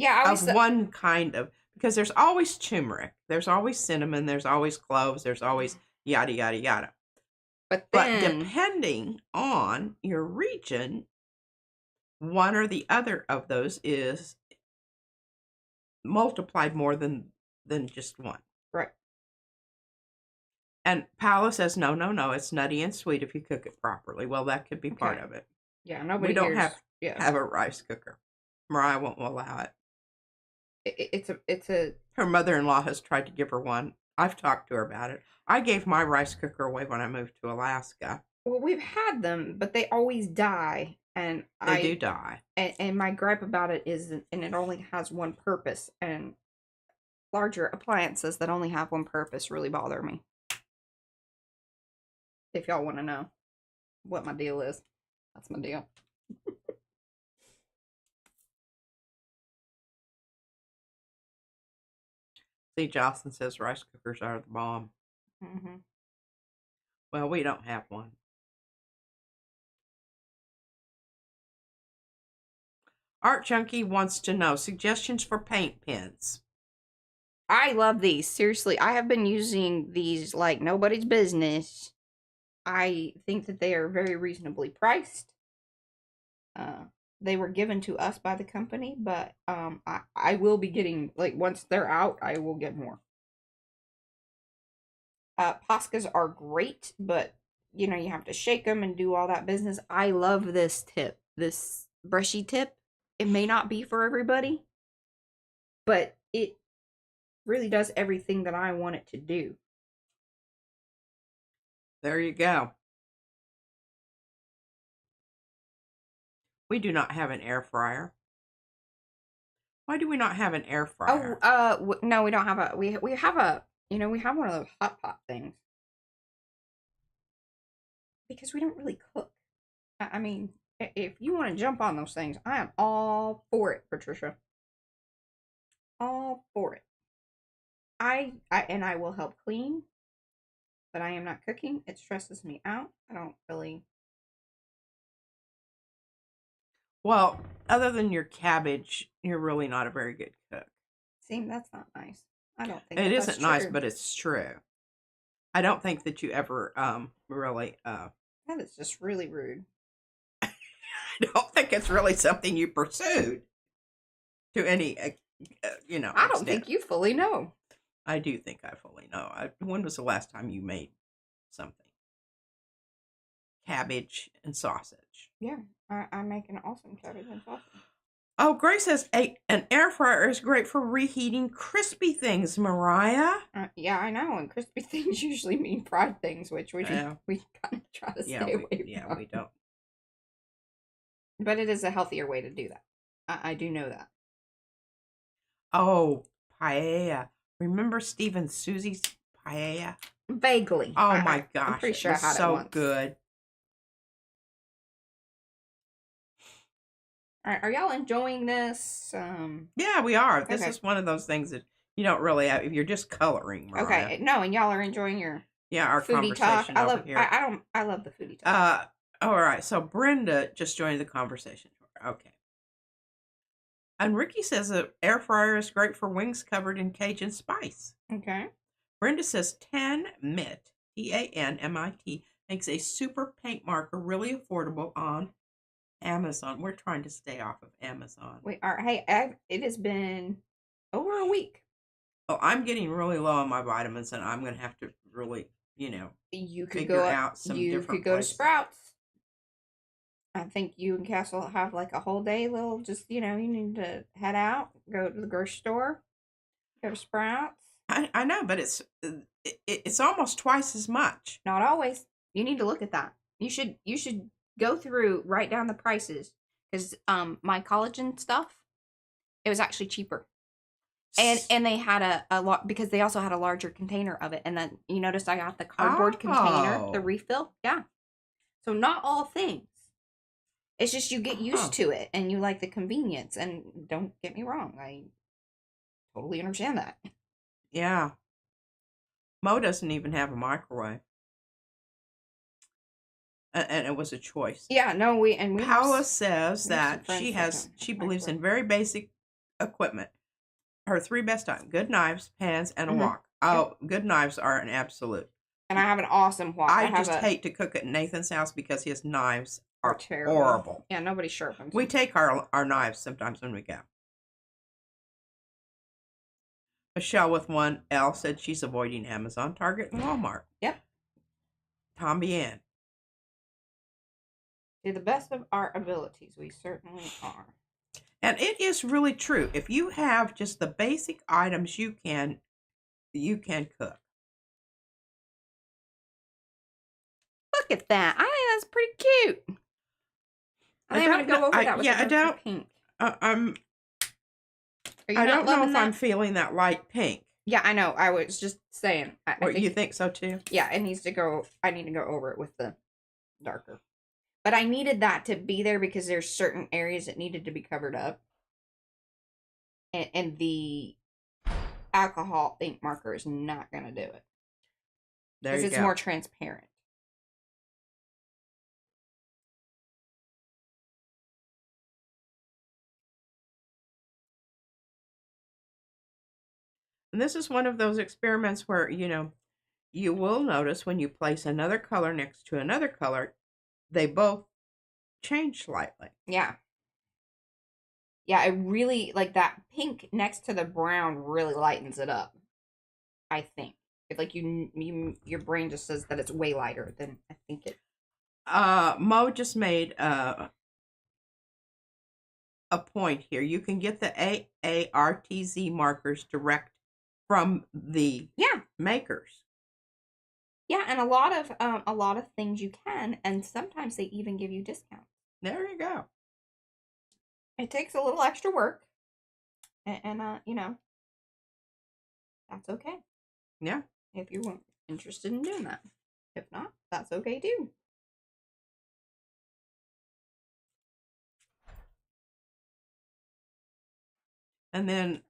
of one kind of, because there's always turmeric, there's always cinnamon, there's always cloves, there's always yada, yada, yada. But depending on your region, one or the other of those is multiplied more than just one. Right. And Paula says, no, it's nutty and sweet if you cook it properly. Well, that could be part of it. Yeah, nobody. We don't have a rice cooker. Mariah won't allow it. It's a. Her mother-in-law has tried to give her one. I've talked to her about it. I gave my rice cooker away when I moved to Alaska. Well, we've had them, but they always die. And they do die. And my gripe about it is, and it only has one purpose. And larger appliances that only have one purpose really bother me. If y'all want to know what my deal is, that's my deal. See, Jocelyn says rice cookers are the bomb. Mm-hmm. Well, we don't have one. Art Junkie wants to know suggestions for paint pens. I love these. Seriously, I have been using these like nobody's business. I think that they are very reasonably priced. They were given to us by the company, but I will be getting, like, once they're out, I will get more. Poscas are great, but you have to shake them and do all that business. I love this tip, this brushy tip. It may not be for everybody, but it really does everything that I want it to do. There you go. We do not have an air fryer. Why do we not have an air fryer? No, we don't have a. We have a. We have one of those hot pot things. Because we don't really cook. I mean, if you want to jump on those things, I am all for it, Patricia. All for it. I will help clean, but I am not cooking. It stresses me out. I don't really. Well, other than your cabbage, you're really not a very good cook. See, that's not nice. I don't think it isn't nice, but it's true. I don't think that you ever really. That is just really rude. I don't think it's really something you pursued to any, I don't think you fully know. I do think I fully know. When was the last time you made something? Cabbage and sausage. Yeah, I make an awesome cabbage and sausage. Oh, Grace says an air fryer is great for reheating crispy things, Mariah. Yeah, I know. And crispy things usually mean fried things, which we kind of try to stay away from. Yeah, we don't. But it is a healthier way to do that. I do know that. Oh, paella. Remember Steve and Susie's paella? Vaguely. Oh my gosh. I'm pretty sure it was I had so it once. good. All right, are y'all enjoying this? Yeah, we are. This okay. is one of those things that you don't really have if you're just coloring, Mariah. Okay, no, and y'all are enjoying your our foodie conversation talk. over here. I love the foodie talk. All right. So Brenda just joined the conversation. Okay. And Ricky says an air fryer is great for wings covered in Cajun spice. Okay. Brenda says Tan Mit, TANMIT, makes a super paint marker really affordable on Amazon. We're trying to stay off of Amazon. We are. Hey, it has been over a week. Oh, I'm getting really low on my vitamins, and I'm going to have to really, you could figure go out some different You could go places. to Sprouts. I think you and Castle have like a whole day little, just, you need to head out, go to the grocery store, go to Sprouts. I know, but it's almost twice as much. Not always. You need to look at that. You should go through, write down the prices, because my collagen stuff, it was actually cheaper. And they had a lot, because they also had a larger container of it. And then you notice I got the cardboard container, the refill. Yeah. So not all things. It's just you get used to it and you like the convenience. And don't get me wrong, I totally understand that. Yeah. Mo doesn't even have a microwave. And it was a choice. Yeah, no, Paula says that she believes in very basic equipment. Her 3 best items: good knives, pans, and a wok. Oh, good knives are an absolute. And I have an awesome wok. I just hate to cook at Nathan's house because his knives are horrible. Yeah, nobody sharpens. We take our knives sometimes when we go. Michelle with 1L said she's avoiding Amazon, Target, and Walmart. Yep. Tom Bien. To the best of our abilities, we certainly are. And it is really true. If you have just the basic items, you can cook. Look at that. I think that's pretty cute. I'm going to go over that with the pink. I don't know if I'm feeling that light pink. Yeah, I know. I was just saying. You think so too? Yeah, I need to go over it with the darker. But I needed that to be there because there's certain areas that needed to be covered up. And the alcohol ink marker is not going to do it. Because it's more transparent. And this is one of those experiments where, you will notice when you place another color next to another color, they both change slightly. Yeah. Yeah, I really like that pink next to the brown really lightens it up. I think. If like your brain just says that it's way lighter than I think it. Mo just made a point here. You can get the AARTZ markers direct from the makers. Yeah, and a lot of things you can, and sometimes they even give you discounts. There you go. It takes a little extra work, and that's okay. Yeah. If you're interested in doing that. If not, that's okay too. And then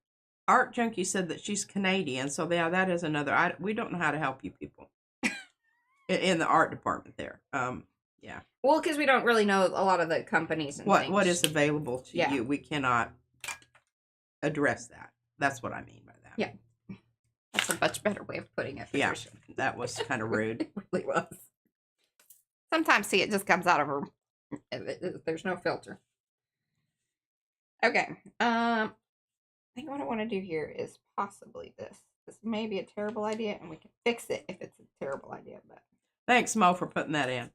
Art Junkie said that she's Canadian, so yeah, that is another. We don't know how to help you people in the art department there. Yeah. Well, because we don't really know a lot of the companies and things. What is available to you. We cannot address that. That's what I mean by that. Yeah. That's a much better way of putting it. Yeah, that was kind of rude. It really was. Sometimes, see, it just comes out of her. There's no filter. Okay. I think what I want to do here is possibly this. This may be a terrible idea, and we can fix it if it's a terrible idea. But thanks, Mo, for putting that in.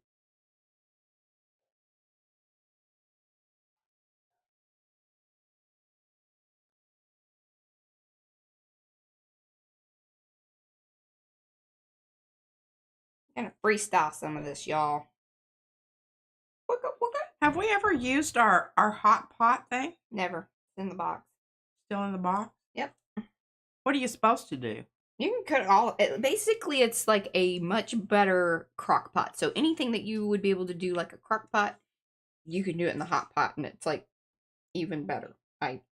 Gonna freestyle some of this, y'all. Have we ever used our hot pot thing? Never. It's in the box. Still in the box? Yep. What are you supposed to do? You can cut it all. Basically, it's like a much better crock pot. So anything that you would be able to do like a crock pot, you can do it in the hot pot, and it's like even better.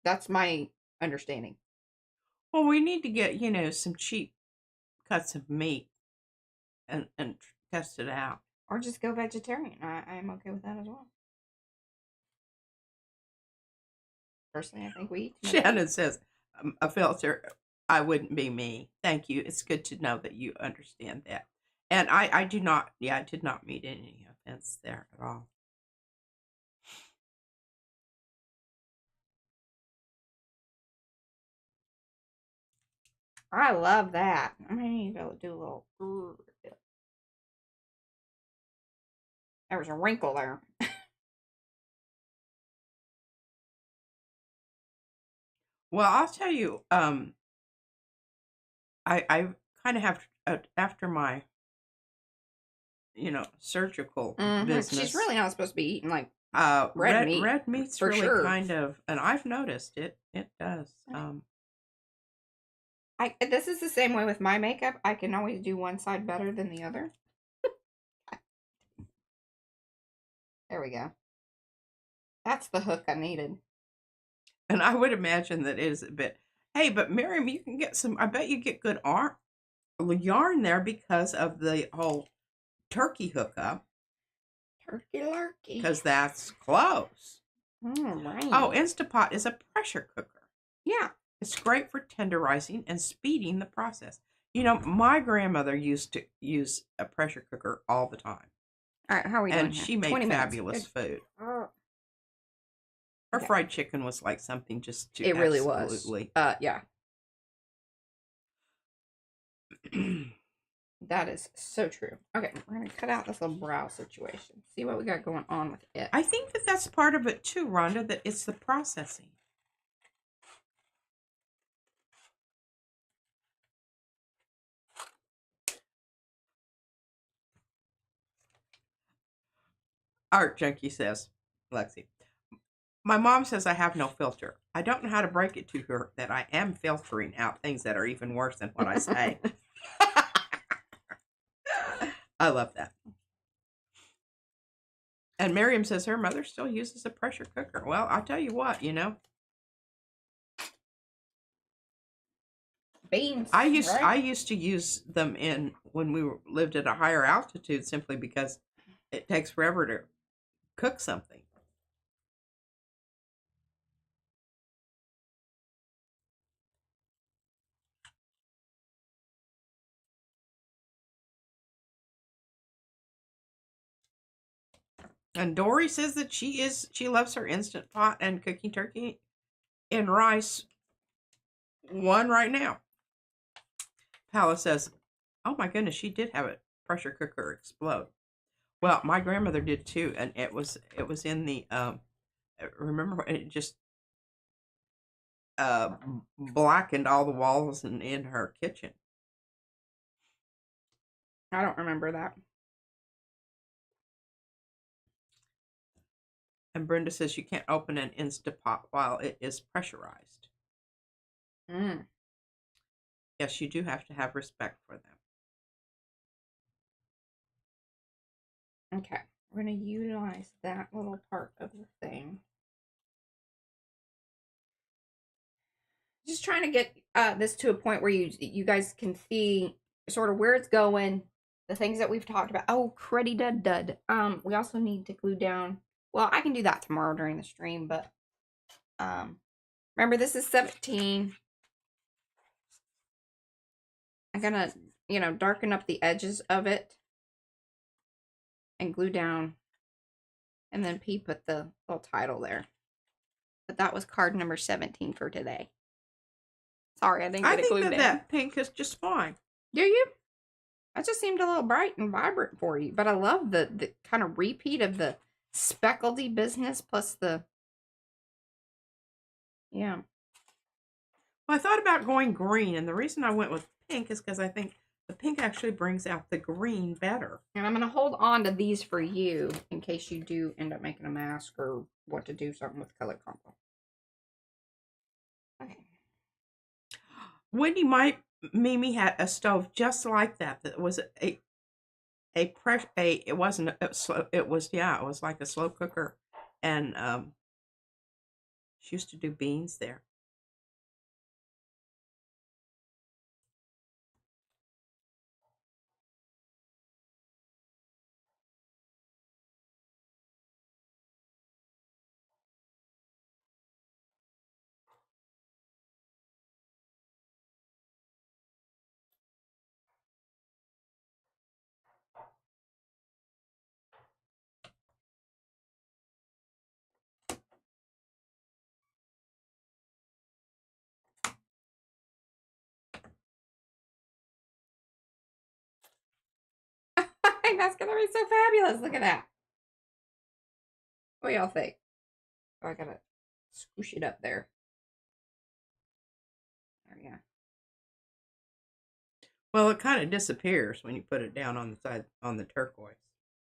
That's my understanding. Well, we need to get, some cheap cuts of meat and test it out. Or just go vegetarian. I am okay with that as well. Personally, I think we eat. Shannon says, a filter, I wouldn't be me. Thank you. It's good to know that you understand that. And I did not meet any offense there at all. I love that. I need to do a little. There was a wrinkle there. Well, I'll tell you, I kind of have, after my, surgical business. She's really not supposed to be eating like red meat. Red meat's for really sure. kind of, and I've noticed it. It does. This is the same way with my makeup. I can always do one side better than the other. There we go. That's the hook I needed. And I would imagine that it is a bit. Hey, but Miriam, you can get some. I bet you get good yarn there because of the whole turkey hookup. Turkey lurkey. Because that's close. Right. Oh, Instapot is a pressure cooker. Yeah. It's great for tenderizing and speeding the process. My grandmother used to use a pressure cooker all the time. All right, how are we doing? And she made fabulous food. Her fried chicken was like something just to. It really was. Yeah. That is so true. Okay, we're gonna cut out this little brow situation. See what we got going on with it. I think that that's part of it too, Rhonda. That it's the processing. Art Junkie says, Lexi, my mom says I have no filter. I don't know how to break it to her that I am filtering out things that are even worse than what I say. I love that. And Miriam says her mother still uses a pressure cooker. Well, I'll tell you what, Beans. I used to use them when we lived at a higher altitude simply because it takes forever to cook something. And Dory says that she loves her Instant Pot and cooking turkey and rice one right now. Pala says, oh my goodness, she did have a pressure cooker explode. Well, my grandmother did too, and it was in the remember when it just blackened all the walls in her kitchen. I don't remember that. And Brenda says you can't open an Instapot while it is pressurized. Yes, you do have to have respect for them. Okay, we're going to utilize that little part of the thing. Just trying to get this to a point where you guys can see sort of where it's going, the things that we've talked about. Oh, cruddy dud. We also need to glue down. Well, I can do that tomorrow during the stream, but remember this is 17. I'm gonna, darken up the edges of it and glue down, and then P put the little title there. But that was card number 17 for today. Sorry, I didn't get it glued down. I think that pink is just fine. Do you? That just seemed a little bright and vibrant for you. But I love the kind of repeat of the speckledy business plus the... Yeah. Well, I thought about going green, and the reason I went with pink is because I think The pink actually brings out the green better. And I'm going to hold on to these for you in case you do end up making a mask or what to do something with color combo. Okay. Wendy, Mimi had a stove just like that. That was it wasn't a slow, it was like a slow cooker, and she used to do beans there. I think that's gonna be so fabulous. Look at that. What do y'all think? Oh, I gotta squish it up there. There we go. Well, it kind of disappears when you put it down on the side on the turquoise.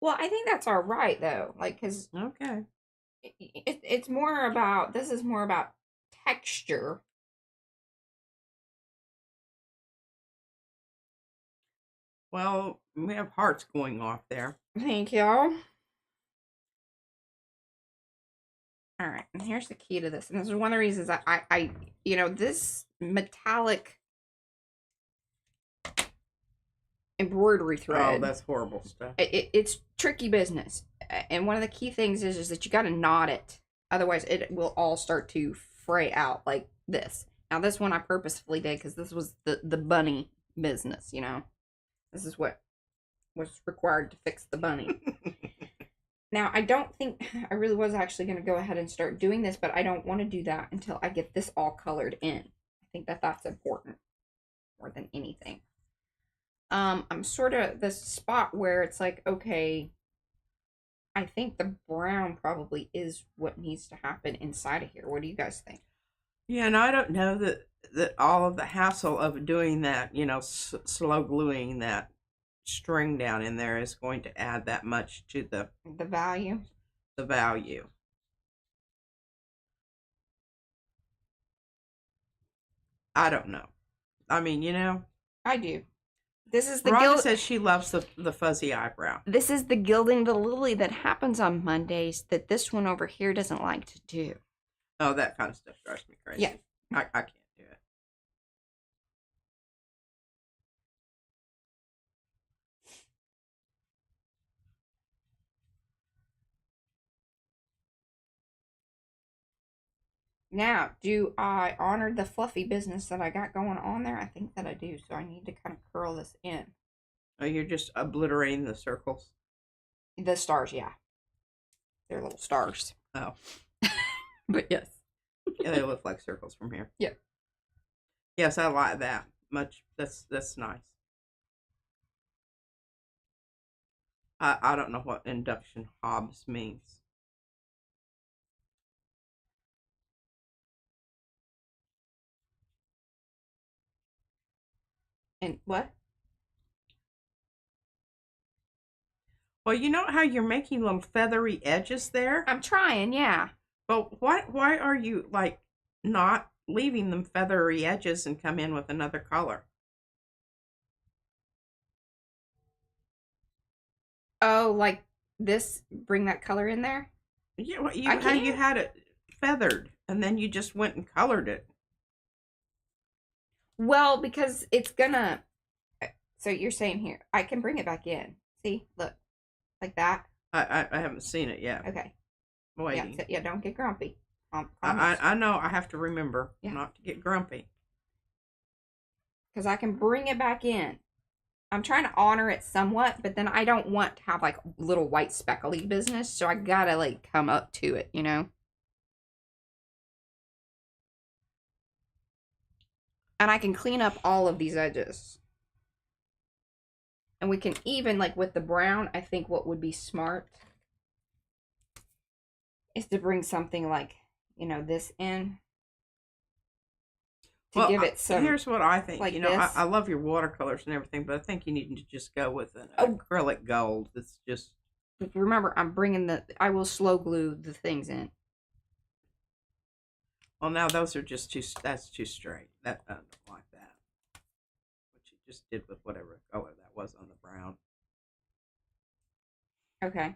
Well, I think that's all right though. Like, cause okay, it's more about, this is more about texture. Well, we have hearts going off there. Thank y'all. All right, and here's the key to this. And this is one of the reasons I you know, this metallic embroidery thread. Oh, that's horrible stuff. It's tricky business. And one of the key things is that you got to knot it. Otherwise, it will all start to fray out like this. Now, this one I purposefully did because this was the bunny business, you know. This is what was required to fix the bunny. Now, I don't think, I really was actually going to go ahead and start doing this, but I don't want to do that until I get this all colored in. I think that that's important more than anything. I'm sort of this spot where it's like, okay, I think the brown probably is what needs to happen inside of here. What do you guys think? Yeah, and I don't know that all of the hassle of doing that, you know, slow gluing that string down in there is going to add that much to the value. The value. I don't know. I mean, you know, I do. This is the Rhonda says she loves the fuzzy eyebrow. This is the gilding the lily that happens on Mondays that this one over here doesn't like to do. Oh, that kind of stuff drives me crazy. Yeah. I can't do it. Now, do I honor the fluffy business that I got going on there? I think that I do, so I need to kind of curl this in. Oh, you're just obliterating the circles? The stars, yeah. They're little stars. Oh. But yes. Yeah, they look like circles from here. Yeah. Yes, I like that much. That's nice. I don't know what induction Hobbs means. And what? Well, you know how you're making little feathery edges there? I'm trying, yeah. But why are you, like, not leaving them feathery edges and come in with another color? Oh, like this, bring that color in there? Yeah, well, you had it feathered, and then you just went and colored it. Well, because it's gonna, so you're saying here, I can bring it back in. See, look, like that. I haven't seen it yet. Okay. Waiting. Yeah, yeah, don't get grumpy. I know I have to remember not to get grumpy. Because I can bring it back in. I'm trying to honor it somewhat, but then I don't want to have like little white speckly business, so I gotta like come up to it, you know? And I can clean up all of these edges. And we can even, like with the brown, I think what would be smart is to bring something like, you know, this in to give it some. Here's what I think. Like you know, this. I love your watercolors and everything, but I think you need to just go with an acrylic gold. That's just. Remember, I'm bringing I will slow glue the things in. Well, now those are just that's too straight. I don't like that. What you just did with whatever color that was on the brown. Okay.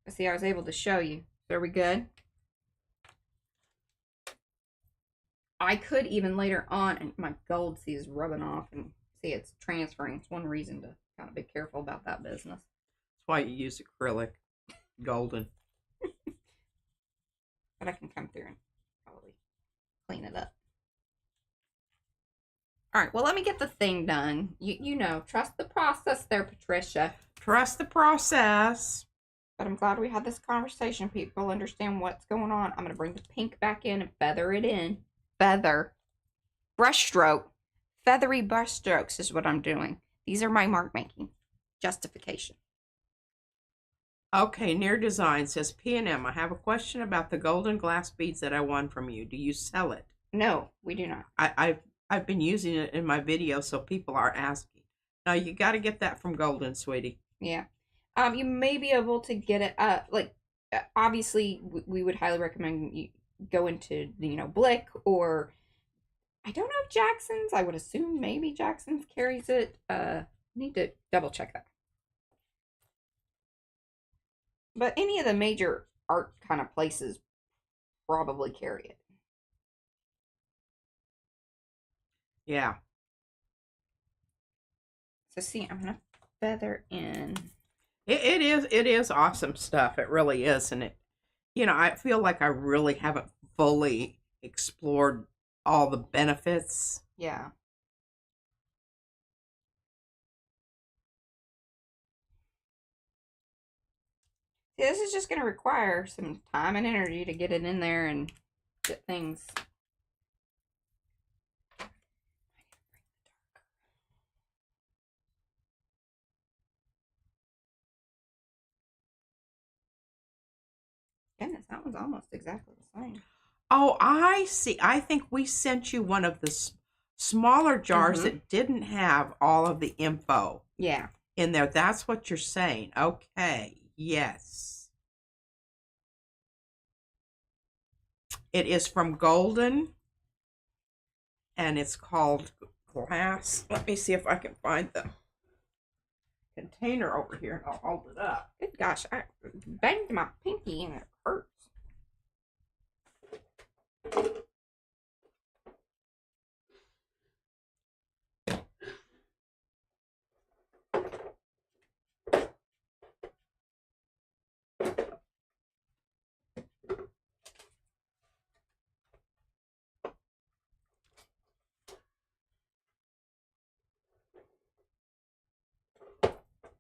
See, I was able to show you. So are we good? I could even later on, and my gold, see, is rubbing off, and see, it's transferring. It's one reason to kind of be careful about that business. That's why you use acrylic golden. But I can come through and probably clean it up. All right, well, let me get the thing done. You know, trust the process there, Patricia. Trust the process. But I'm glad we had this conversation. People understand what's going on. I'm going to bring the pink back in and feather it in. Feather. Brush stroke. Feathery brush strokes is what I'm doing. These are my mark making. Justification. Okay, Near Design says, P&M, I have a question about the golden glass beads that I won from you. Do you sell it? No, we do not. I've been using it in my videos, so people are asking. Now, you got to get that from Golden, sweetie. Yeah. You may be able to get it, obviously, we would highly recommend you go into, Blick, or, I don't know if Jackson's, I would assume maybe Jackson's carries it. Need to double check that. But any of the major art kind of places probably carry it. Yeah. So see, I'm gonna feather in. It is awesome stuff. It really is, and I feel like I really haven't fully explored all the benefits. Yeah. See, this is just gonna require some time and energy to get it in there and get things. Goodness, that one's almost exactly the same. Oh, I see. I think we sent you one of the smaller jars that didn't have all of the info. Yeah. In there. That's what you're saying. Okay. Yes. It is from Golden, and it's called Glass. Let me see if I can find the container over here, and I'll hold it up. Good gosh, I banged my pinky and it hurts.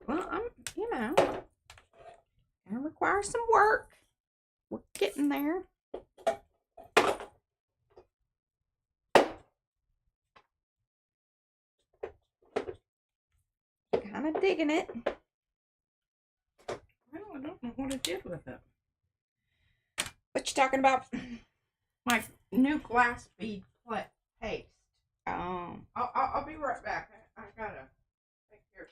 Well, gonna require some work. We're getting there. Kind of digging it. Well, I don't know what I did with it. What you talking about? My new glass bead paste. Oh. I'll be right back. I gotta take care.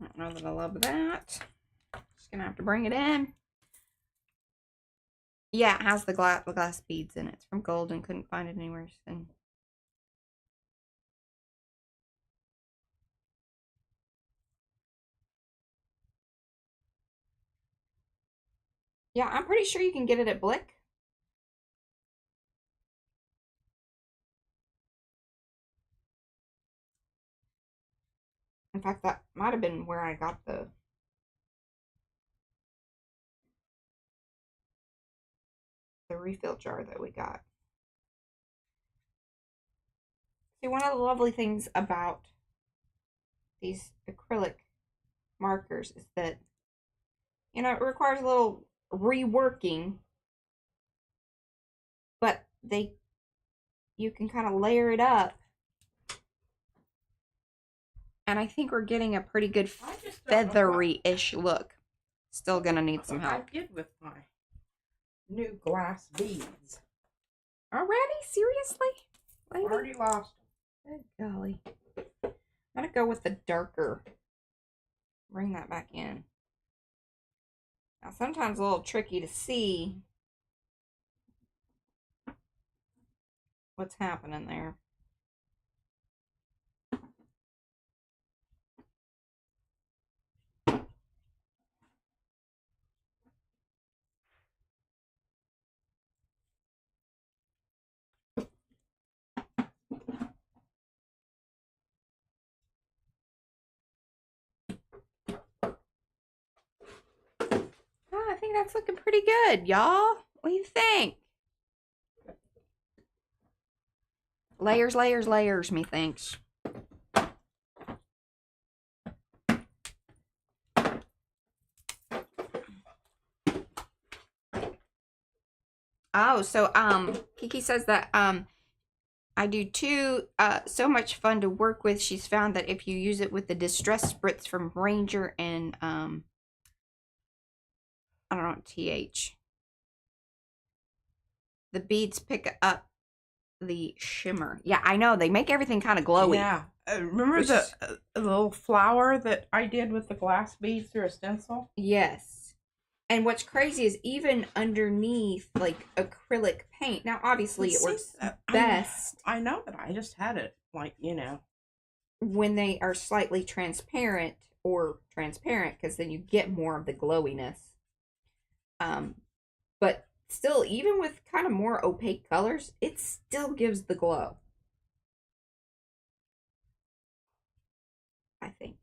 I don't know that I love that. Just gonna have to bring it in. Yeah, it has the glass beads in it. It's from Golden. Couldn't find it anywhere. So. Yeah, I'm pretty sure you can get it at Blick. In fact, that might have been where I got the refill jar that we got. See, one of the lovely things about these acrylic markers is that, it requires a little reworking, but you can kind of layer it up. And I think we're getting a pretty good feathery-ish look. Still gonna need some What help. I did with my new glass beads. Already? Seriously? I already lost them. Good golly. I'm gonna go with the darker. Bring that back in. Now, sometimes a little tricky to see what's happening there. I think that's looking pretty good, y'all. What do you think? Layers, layers, layers, methinks. Oh, so Kiki says that I do too. So much fun to work with. She's found that if you use it with the distress spritz from Ranger and I don't know, TH. The beads pick up the shimmer. Yeah, I know. They make everything kind of glowy. Yeah. Remember the little flower that I did with the glass beads through a stencil? Yes. And what's crazy is even underneath, like, acrylic paint. Now, obviously, it works best. I know, but I just had it, like, you know. When they are slightly transparent or transparent, because then you get more of the glowiness. But still, even with kind of more opaque colors, it still gives the glow. I think.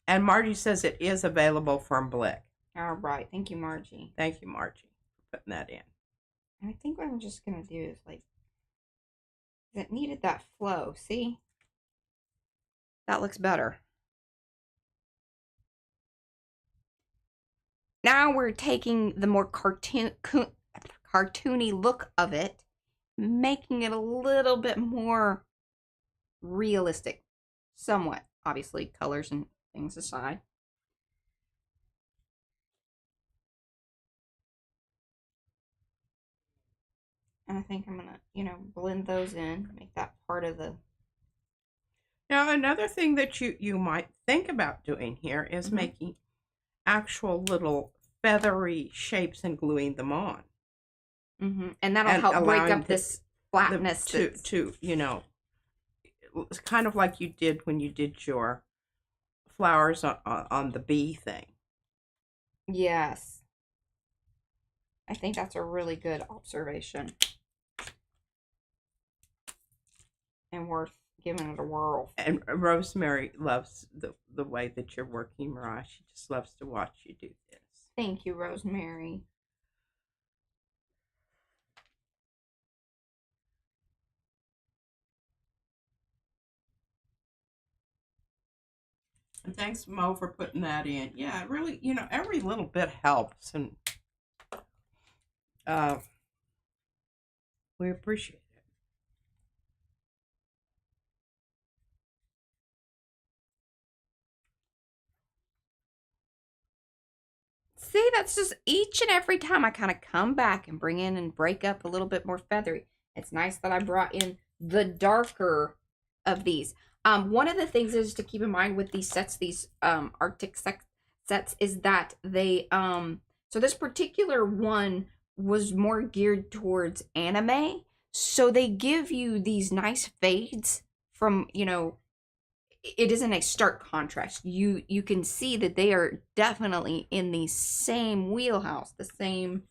And Margie says it is available from Blick. All right. Thank you, Margie. Thank you, Margie, for putting that in. And I think what I'm just going to do is, like, it needed that flow. See? That looks better. Now we're taking the more cartoony look of it, making it a little bit more realistic. Somewhat. Obviously, colors and things aside. And I think I'm going to, you know, blend those in, make that part of the... Now, another thing that you might think about doing here is making actual little feathery shapes and gluing them on. And that'll help break up this flatness. To, you know, it's kind of like you did when you did your flowers on the bee thing. Yes. I think that's a really good observation. And worth giving it a whirl. And Rosemary loves the way that you're working, Mariah. She just loves to watch you do this. Thank you, Rosemary. And thanks, Mo, for putting that in. Yeah, it really, you know, every little bit helps. And we appreciate it. See, that's just each and every time I kind of come back and bring in and break up a little bit more feathery. It's nice that I brought in the darker of these. One of the things is to keep in mind with these sets, these Arctic sets, is that they, so this particular one was more geared towards anime. So they give you these nice fades from, you know, it isn't a stark contrast. You can see that they are definitely in the same wheelhouse, the same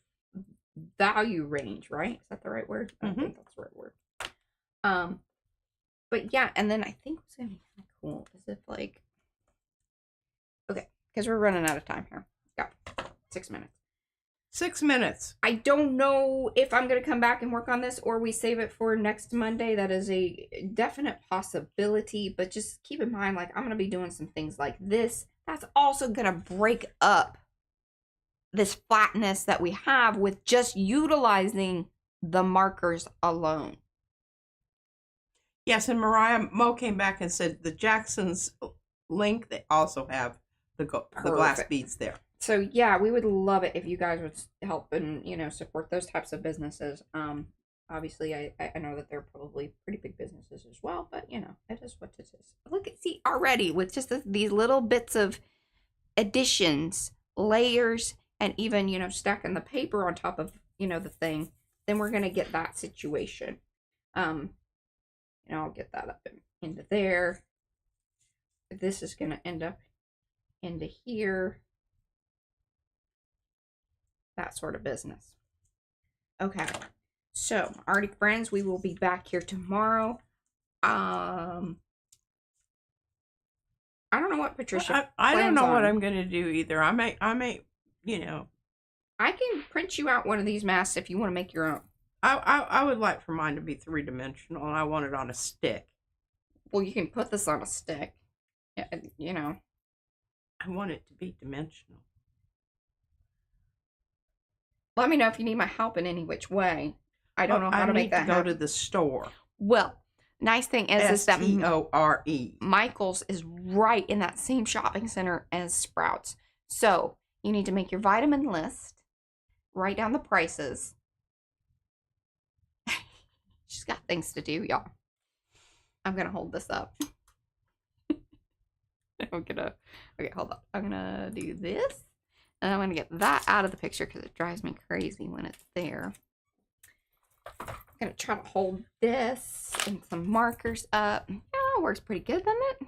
value range, right? Is that the right word? I think that's the right word. But yeah, and then I think what's gonna be kind of cool is if, like, okay, because we're running out of time here. Got 6 minutes. 6 minutes. I don't know if I'm going to come back and work on this or we save it for next Monday. That is a definite possibility, but just keep in mind, like, I'm going to be doing some things like this. That's also going to break up this flatness that we have with just utilizing the markers alone. Yes, and Mariah Mo came back and said the Jackson's link, they also have the glass beads there. So yeah, we would love it if you guys would help and support those types of businesses. Obviously, I know that they're probably pretty big businesses as well, but it is what it is. Look at see already with just these little bits of additions, layers, and even stacking the paper on top of the thing. Then we're gonna get that situation. I'll get that up into there. This is gonna end up into here. That sort of business. Okay, so Arty friends, we will be back here tomorrow. I don't know what Patricia. I don't know what I'm gonna do either. I may, I can print you out one of these masks if you want to make your own. I would like for mine to be 3-dimensional, and I want it on a stick. Well, you can put this on a stick. Yeah, I want it to be dimensional. Let me know if you need my help in any which way. I don't know how to make that happen. I need to go to the store. Well, nice thing is that STORE. Michael's is right in that same shopping center as Sprouts. So you need to make your vitamin list, write down the prices. She's got things to do, y'all. I'm gonna hold this up. Okay, hold on. I'm gonna do this. And I'm going to get that out of the picture because it drives me crazy when it's there. I'm going to try to hold this and some markers up. Yeah, it works pretty good, doesn't it?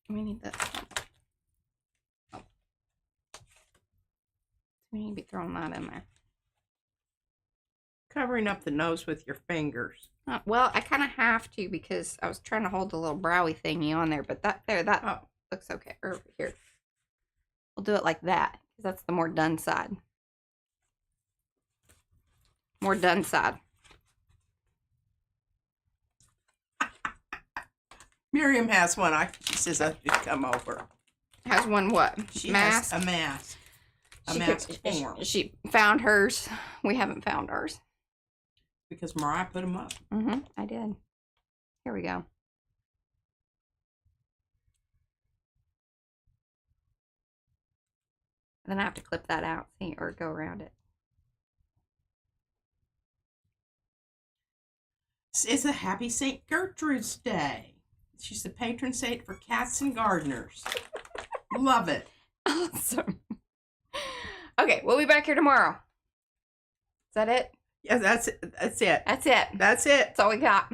We need this one. Oh. We need to be throwing that in there. Covering up the nose with your fingers. Well, I kind of have to because I was trying to hold the little browy thingy on there. But that looks okay. Or here. We'll do it like that because that's the more done side. More done side. Miriam has one. She says I should come over. Has one what? She has a mask. A mask form. She found hers. We haven't found ours. Because Mariah put them up. I did. Here we go. Then I have to clip that out, see, or go around it. It's a happy St. Gertrude's Day. She's the patron saint for cats and gardeners. Love it. Awesome. Okay, we'll be back here tomorrow. Is that it? Yeah, that's it. That's it. That's it. That's it. That's all we got.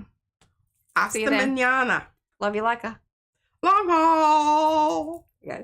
Hasta mañana. Love you like a long haul. Yes.